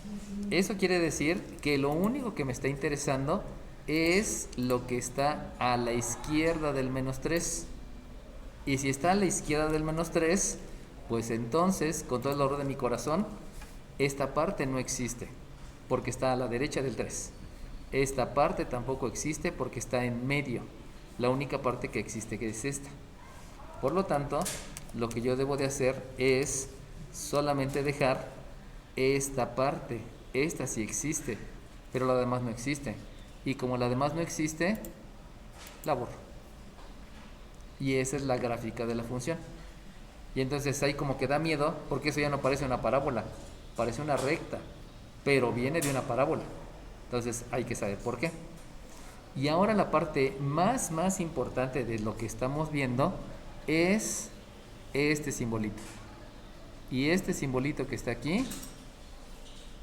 S1: Eso quiere decir que lo único que me está interesando es lo que está a la izquierda del menos 3. Y si está a la izquierda del menos 3, pues entonces, con todo el dolor de mi corazón, esta parte no existe, porque está a la derecha del 3. Esta parte tampoco existe porque está en medio. La única parte que existe que es esta. Por lo tanto, lo que yo debo de hacer es solamente dejar esta parte. Esta sí existe, pero la demás no existe. Y como la demás no existe, la borro. Y esa es la gráfica de la función. Y entonces ahí como que da miedo, porque eso ya no parece una parábola, parece una recta, pero viene de una parábola. Entonces hay que saber por qué. Y ahora la parte más importante de lo que estamos viendo es este simbolito. Y este simbolito que está aquí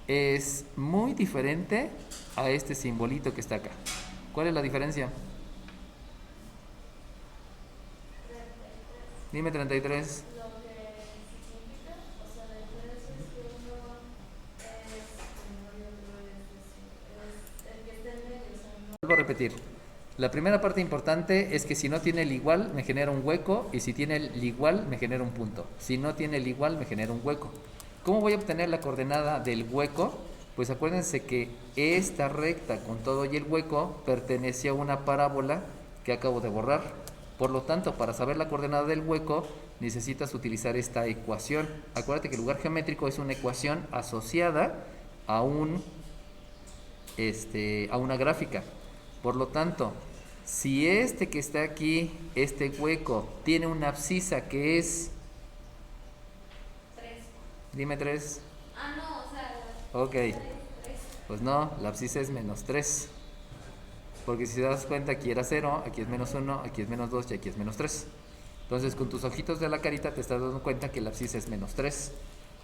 S1: es muy diferente a este simbolito que está acá. ¿Cuál es la diferencia? Dime 33.
S5: Lo que significa, o sea, la diferencia es que uno es el que está en medio, o sea, no.
S1: Vuelvo a repetir. La primera parte importante es que si no tiene el igual me genera un hueco y si tiene el igual me genera un punto. Si no tiene el igual me genera un hueco. ¿Cómo voy a obtener la coordenada del hueco? Pues acuérdense que esta recta con todo y el hueco pertenece a una parábola que acabo de borrar. Por lo tanto, para saber la coordenada del hueco necesitas utilizar esta ecuación. Acuérdate que el lugar geométrico es una ecuación asociada a una gráfica. Por lo tanto, si este que está aquí, este hueco, tiene una abscisa que es...
S5: 3.
S1: Dime 3.
S5: Ah, no, o sea,
S1: Ok.
S5: 3.
S1: Pues no, la abscisa es menos 3. Porque si te das cuenta, aquí era 0, aquí es menos 1, aquí es menos 2 y aquí es menos 3. Entonces, con tus ojitos de la carita te estás dando cuenta que la abscisa es menos 3.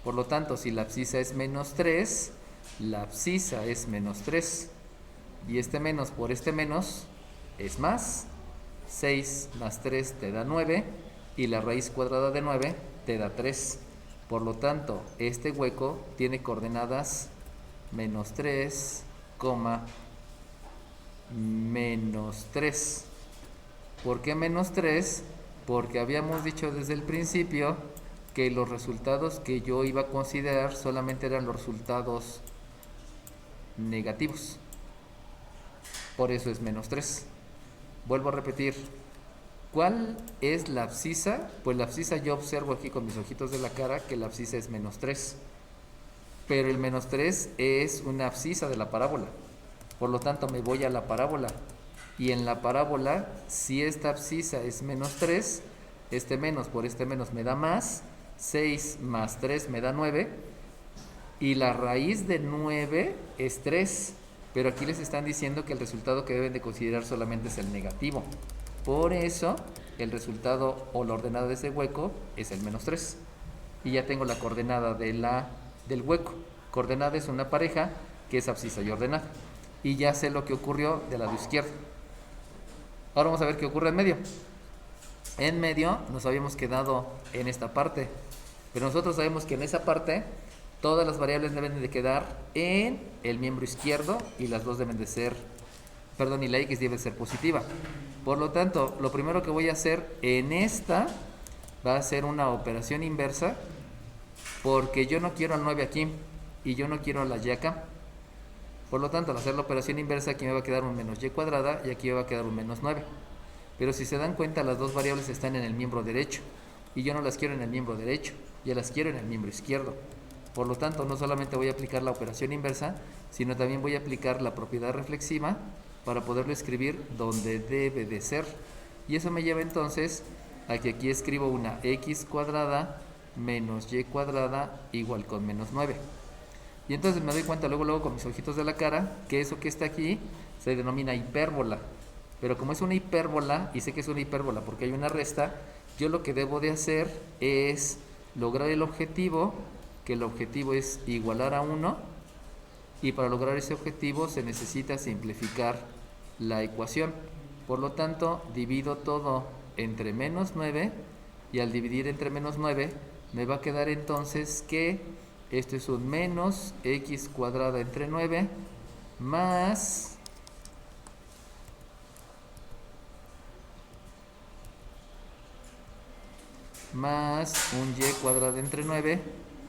S1: Por lo tanto, si la abscisa es menos 3, la abscisa es menos 3. Y este menos por este menos es más. 6 más 3 te da 9 y la raíz cuadrada de 9 te da 3. Por lo tanto, este hueco tiene coordenadas menos 3, menos 3. ¿Por qué menos 3? Porque habíamos dicho desde el principio que los resultados que yo iba a considerar solamente eran los resultados negativos. Por eso es menos 3. Vuelvo a repetir. ¿Cuál es la abscisa? Pues la abscisa yo observo aquí con mis ojitos de la cara que la abscisa es menos 3. Pero el menos 3 es una abscisa de la parábola. Por lo tanto me voy a la parábola. Y en la parábola, si esta abscisa es menos 3, este menos por este menos me da más. 6 más 3 me da 9. Y la raíz de 9 es 3. Pero aquí les están diciendo que el resultado que deben de considerar solamente es el negativo. Por eso el resultado o la ordenada de ese hueco es el menos 3. Y ya tengo la coordenada del hueco. Coordenada es una pareja que es abscisa y ordenada. Y ya sé lo que ocurrió del lado izquierdo. Ahora vamos a ver qué ocurre en medio. En medio nos habíamos quedado en esta parte. Pero nosotros sabemos que en esa parte todas las variables deben de quedar en el miembro izquierdo y las dos deben de ser, y la x debe ser positiva. Por lo tanto, lo primero que voy a hacer en esta va a ser una operación inversa, porque yo no quiero al 9 aquí y yo no quiero a la y acá. Por lo tanto, al hacer la operación inversa, aquí me va a quedar un menos y cuadrada y aquí me va a quedar un menos 9. Pero si se dan cuenta, las dos variables están en el miembro derecho y yo no las quiero en el miembro derecho, ya las quiero en el miembro izquierdo. Por lo tanto, no solamente voy a aplicar la operación inversa, sino también voy a aplicar la propiedad reflexiva para poderlo escribir donde debe de ser. Y eso me lleva entonces a que aquí escribo una x cuadrada menos y cuadrada igual con menos 9. Y entonces me doy cuenta luego con mis ojitos de la cara que eso que está aquí se denomina hipérbola. Pero como es una hipérbola, y sé que es una hipérbola porque hay una resta, yo lo que debo de hacer es lograr el objetivo, que el objetivo es igualar a 1, y para lograr ese objetivo se necesita simplificar la ecuación. Por lo tanto, divido todo entre menos 9, y al dividir entre menos 9 me va a quedar entonces que esto es un menos x cuadrada entre 9 más un y cuadrada entre 9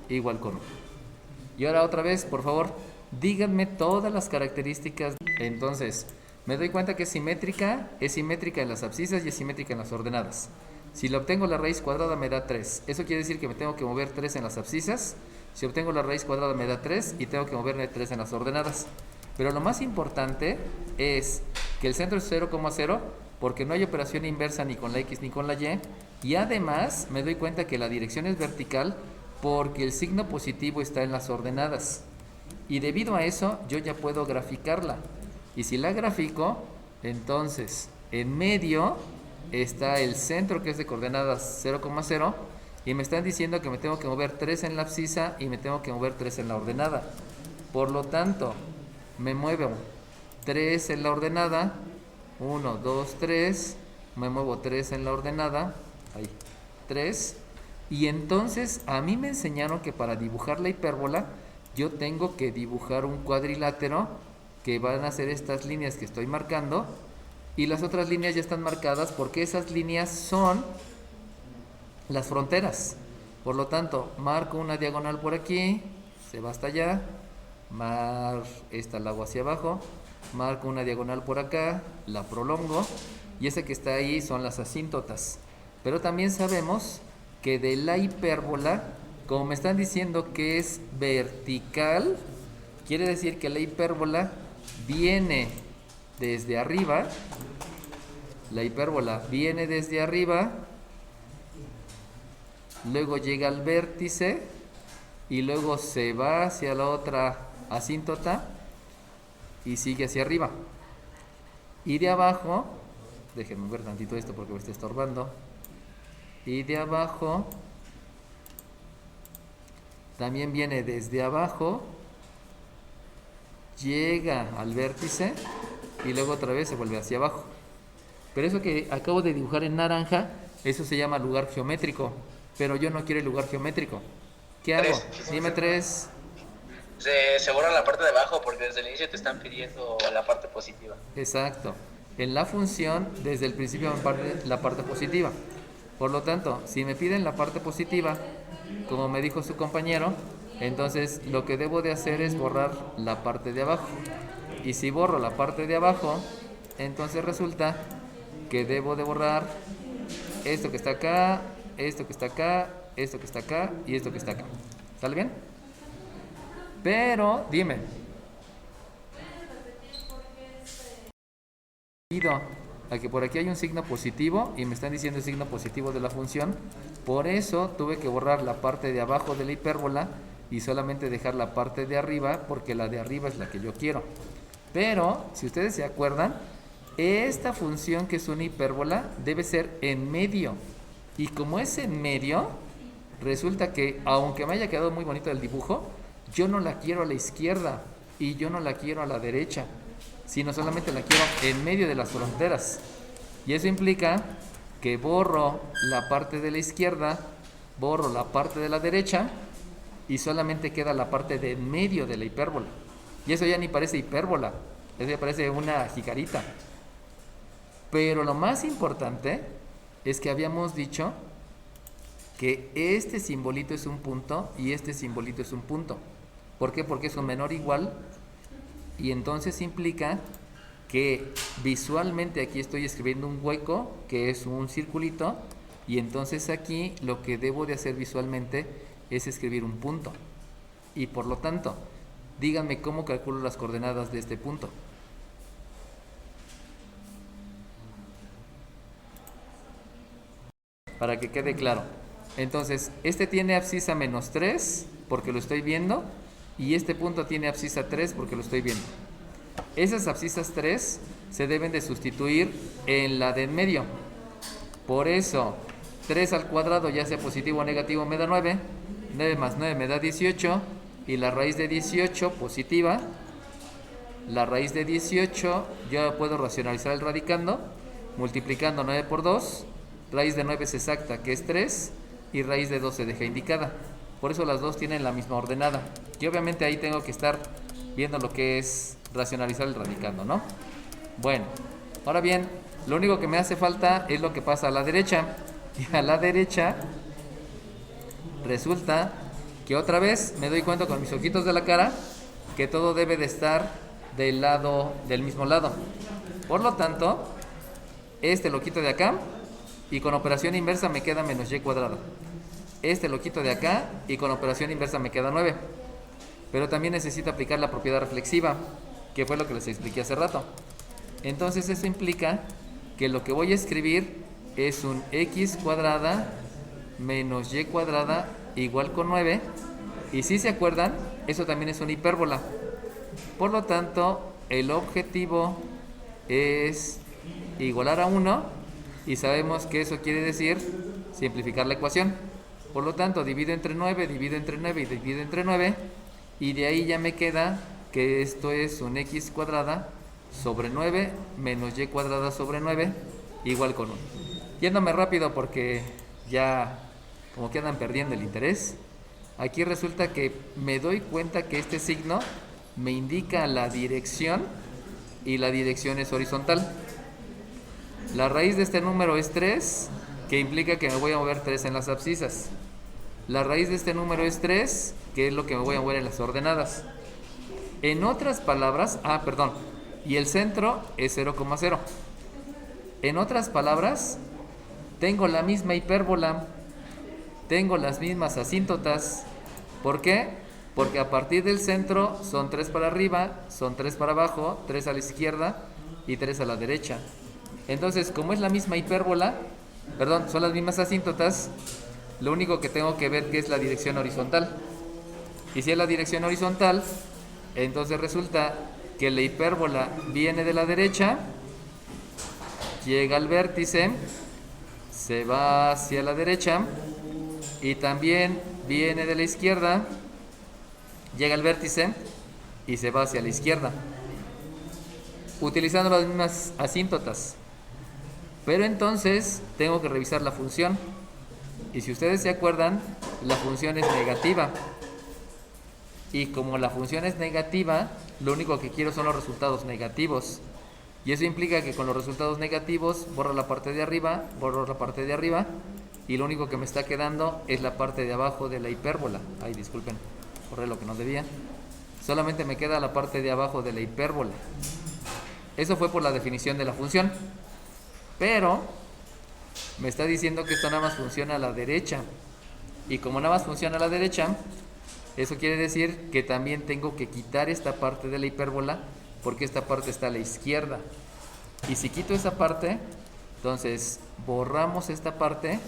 S1: igual con 1. Y ahora otra vez, por favor, díganme todas las características. Entonces, me doy cuenta que es simétrica en las abscisas y es simétrica en las ordenadas. Si le obtengo la raíz cuadrada me da 3. Eso quiere decir que me tengo que mover 3 en las abscisas. Si obtengo la raíz cuadrada me da 3 y tengo que moverme 3 en las ordenadas. Pero lo más importante es que el centro es 0,0 porque no hay operación inversa ni con la x ni con la y. Y además me doy cuenta que la dirección es vertical porque el signo positivo está en las ordenadas. Y debido a eso yo ya puedo graficarla. Y si la grafico, entonces en medio está el centro que es de coordenadas 0,0 y me están diciendo que me tengo que mover 3 en la abscisa y me tengo que mover 3 en la ordenada. Por lo tanto, me muevo 3 en la ordenada, 1, 2, 3, me muevo 3 en la ordenada, ahí, 3, y entonces a mí me enseñaron que para dibujar la hipérbola yo tengo que dibujar un cuadrilátero que van a ser estas líneas que estoy marcando, y las otras líneas ya están marcadas porque esas líneas son las fronteras. Por lo tanto, marco una diagonal por aquí, se va hasta allá, esta la hago hacia abajo, marco una diagonal por acá, la prolongo, y esa que está ahí son las asíntotas. Pero también sabemos que de la hipérbola, como me están diciendo que es vertical, quiere decir que la hipérbola viene desde arriba. La hipérbola viene desde arriba, luego llega al vértice y luego se va hacia la otra asíntota y sigue hacia arriba. Y de abajo, déjenme ver tantito esto porque me está estorbando. Y de abajo también viene desde abajo, llega al vértice y luego otra vez se vuelve hacia abajo. Pero eso que acabo de dibujar en naranja, eso se llama lugar geométrico. Pero yo no quiero el lugar geométrico. ¿Qué hago? Dime 3.
S4: Se borra la parte de abajo porque desde el inicio te están pidiendo la parte positiva.
S1: Exacto. En la función, desde el principio me parte la parte positiva. Por lo tanto, si me piden la parte positiva, como me dijo su compañero, entonces lo que debo de hacer es borrar la parte de abajo. Y si borro la parte de abajo, entonces resulta que debo de borrar esto que está acá, esto que está acá, esto que está acá y esto que está acá. ¿Sale bien? Pero, dime. Debido a que por aquí hay un signo positivo y me están diciendo el signo positivo de la función, por eso tuve que borrar la parte de abajo de la hipérbola y solamente dejar la parte de arriba porque la de arriba es la que yo quiero. Pero, si ustedes se acuerdan, esta función que es una hipérbola debe ser en medio. Y como es en medio, resulta que aunque me haya quedado muy bonito el dibujo, yo no la quiero a la izquierda y yo no la quiero a la derecha, sino solamente la quiero en medio de las fronteras. Y eso implica que borro la parte de la izquierda, borro la parte de la derecha y solamente queda la parte de en medio de la hipérbola. Y eso ya ni parece hipérbola, eso ya parece una jicarita. Pero lo más importante es que habíamos dicho que este simbolito es un punto y este simbolito es un punto. ¿Por qué? Porque es un menor igual y entonces implica que visualmente aquí estoy escribiendo un hueco que es un circulito y entonces aquí lo que debo de hacer visualmente es escribir un punto. Y por lo tanto, díganme cómo calculo las coordenadas de este punto. Para que quede claro. Entonces, este tiene abscisa menos 3 porque lo estoy viendo y este punto tiene abscisa 3 porque lo estoy viendo. Esas abscisas 3 se deben de sustituir en la de en medio. Por eso, 3 al cuadrado, ya sea positivo o negativo, me da 9. 9 más 9 me da 18 y la raíz de 18 positiva. La raíz de 18 yo puedo racionalizar el radicando multiplicando 9 por 2. Raíz de 9 es exacta, que es 3, y raíz de 2 se deja indicada. Por eso las dos tienen la misma ordenada. Y obviamente ahí tengo que estar viendo lo que es racionalizar el radicando, ¿no? Bueno, ahora bien, lo único que me hace falta es lo que pasa a la derecha. Y a la derecha resulta que otra vez me doy cuenta con mis ojitos de la cara que todo debe de estar del mismo lado. Por lo tanto, este lo quito de acá y con operación inversa me queda menos y cuadrado. Este lo quito de acá y con operación inversa me queda 9. Pero también necesito aplicar la propiedad reflexiva, que fue lo que les expliqué hace rato. Entonces eso implica que lo que voy a escribir es un x cuadrada menos y cuadrada igual con 9. Y si se acuerdan, eso también es una hipérbola. Por lo tanto, el objetivo es igualar a 1 y sabemos que eso quiere decir simplificar la ecuación. Por lo tanto, divido entre 9, divido entre 9 y divido entre 9 y de ahí ya me queda que esto es un x cuadrada sobre 9 menos y cuadrada sobre 9 igual con 1. Yéndome rápido porque ya como que andan perdiendo el interés. Aquí resulta que me doy cuenta que este signo me indica la dirección y la dirección es horizontal. La raíz de este número es 3, que implica que me voy a mover 3 en las abscisas. La raíz de este número es 3, que es lo que me voy a mover en las ordenadas. En otras palabras, y el centro es 0,0. En otras palabras, tengo la misma hipérbola, tengo las mismas asíntotas. ¿Por qué? Porque a partir del centro son 3 para arriba, son 3 para abajo, 3 a la izquierda y 3 a la derecha. Entonces, como es la misma hipérbola, son las mismas asíntotas, lo único que tengo que ver que es la dirección horizontal. Y si es la dirección horizontal, entonces resulta que la hipérbola viene de la derecha, llega al vértice, se va hacia la derecha y también viene de la izquierda, llega al vértice y se va hacia la izquierda, utilizando las mismas asíntotas. Pero entonces tengo que revisar la función. Y si ustedes se acuerdan, la función es negativa. Y como la función es negativa, lo único que quiero son los resultados negativos. Y eso implica que con los resultados negativos borro la parte de arriba, borro la parte de arriba. Y lo único que me está quedando es la parte de abajo de la hipérbola. Ay, disculpen, borré lo que no debía. Solamente me queda la parte de abajo de la hipérbola. Eso fue por la definición de la función. Pero me está diciendo que esto nada más funciona a la derecha. Y como nada más funciona a la derecha, eso quiere decir que también tengo que quitar esta parte de la hipérbola porque esta parte está a la izquierda. Y si quito esa parte, entonces borramos esta parte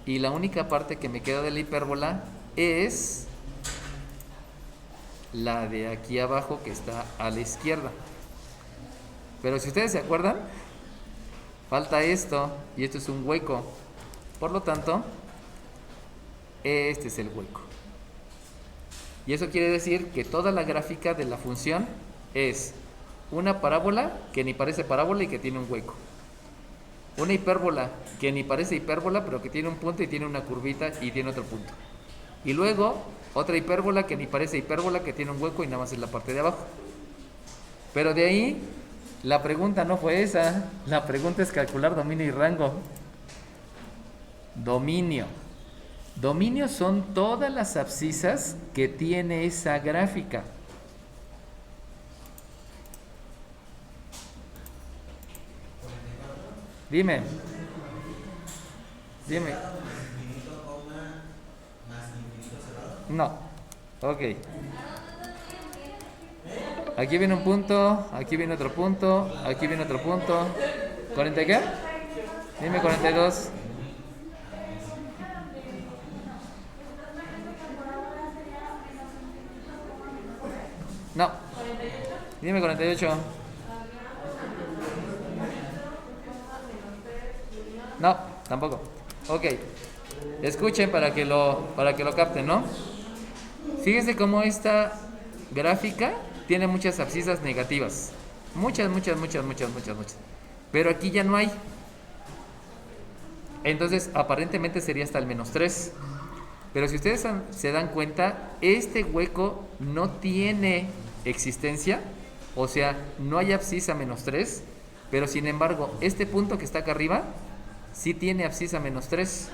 S1: y la única parte que me queda de la hipérbola es la de aquí abajo que está a la izquierda. Pero si ustedes se acuerdan, falta esto y esto es un hueco. Por lo tanto, este es el hueco. Y eso quiere decir que toda la gráfica de la función es una parábola que ni parece parábola y que tiene un hueco. Una hipérbola que ni parece hipérbola pero que tiene un punto y tiene una curvita y tiene otro punto. Y luego otra hipérbola que ni parece hipérbola que tiene un hueco y nada más es la parte de abajo. Pero de ahí la pregunta no fue esa. La pregunta es calcular dominio y rango. Dominio. Dominio son todas las abscisas que tiene esa gráfica. Dime. No. Ok. Aquí viene un punto, aquí viene otro punto, aquí viene otro punto. ¿40 y qué? Dime 42. No. Dime 48. No, tampoco. Ok. Escuchen para que lo capten, ¿no? Fíjense cómo esta gráfica tiene muchas abscisas negativas. Muchas. Pero aquí ya no hay. Entonces, aparentemente sería hasta el -3. Pero si ustedes se dan cuenta, este hueco no tiene existencia. O sea, no hay abscisa -3. Pero sin embargo, este punto que está acá arriba sí tiene abscisa -3.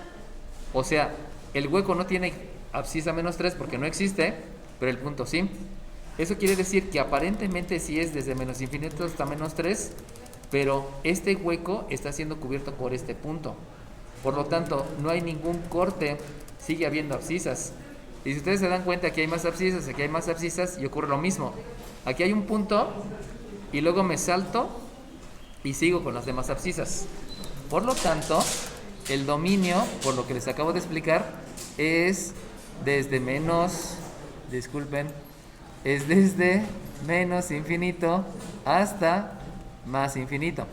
S1: O sea, el hueco no tiene abscisa -3 porque no existe, pero el punto sí. Eso quiere decir que aparentemente sí es desde -infinito hasta -3, pero este hueco está siendo cubierto por este punto. Por lo tanto, no hay ningún corte, sigue habiendo abscisas. Y si ustedes se dan cuenta, aquí hay más abscisas, aquí hay más abscisas y ocurre lo mismo. Aquí hay un punto y luego me salto y sigo con las demás abscisas. Por lo tanto, el dominio, por lo que les acabo de explicar, es desde menos infinito hasta más infinito.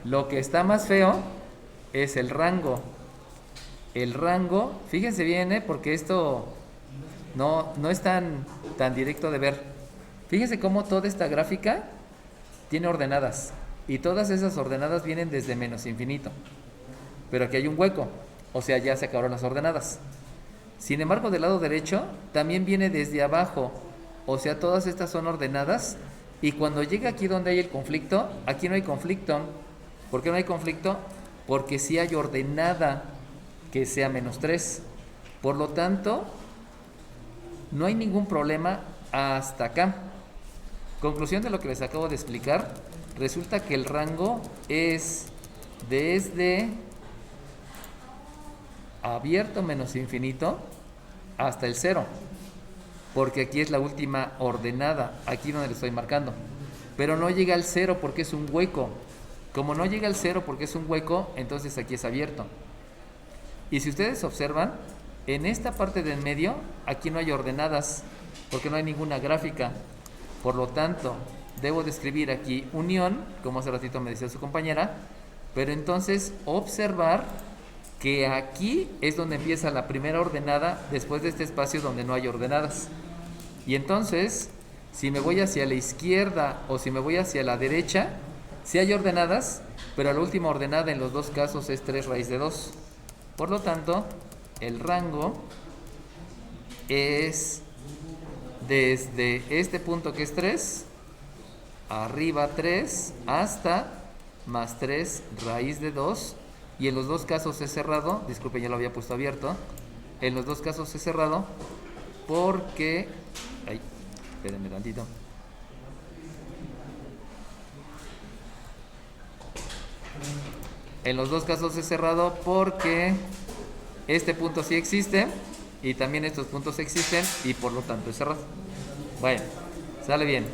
S1: Lo que está más feo es el rango. El rango, fíjense bien, porque esto no es tan directo de ver. Fíjense cómo toda esta gráfica tiene ordenadas. Y todas esas ordenadas vienen desde menos infinito. Pero aquí hay un hueco. O sea, ya se acabaron las ordenadas. Sin embargo, del lado derecho también viene desde abajo. O sea, todas estas son ordenadas. Y cuando llega aquí donde hay el conflicto, aquí no hay conflicto. ¿Por qué no hay conflicto? Porque sí hay ordenada que sea -3. Por lo tanto, no hay ningún problema hasta acá. Conclusión de lo que les acabo de explicar. Resulta que el rango es desde abierto menos infinito hasta el 0. Porque aquí es la última ordenada, aquí donde le estoy marcando. Pero no llega al 0 porque es un hueco. Como no llega al 0 porque es un hueco, entonces aquí es abierto. Y si ustedes observan, en esta parte del medio, aquí no hay ordenadas, porque no hay ninguna gráfica. Por lo tanto, debo de escribir aquí unión, como hace ratito me decía su compañera, pero entonces observar que aquí es donde empieza la primera ordenada después de este espacio donde no hay ordenadas. Y entonces, si me voy hacia la izquierda o si me voy hacia la derecha, sí hay ordenadas, pero la última ordenada en los dos casos es 3 raíz de 2. Por lo tanto, el rango es desde este punto que es 3, arriba 3, hasta más 3 raíz de 2, y en los dos casos es cerrado. Disculpen, ya lo había puesto abierto. En los dos casos es cerrado porque... Ay, espérenme tantito. En los dos casos es cerrado porque este punto sí existe y también estos puntos existen y por lo tanto es cerrado. Bueno, sale bien.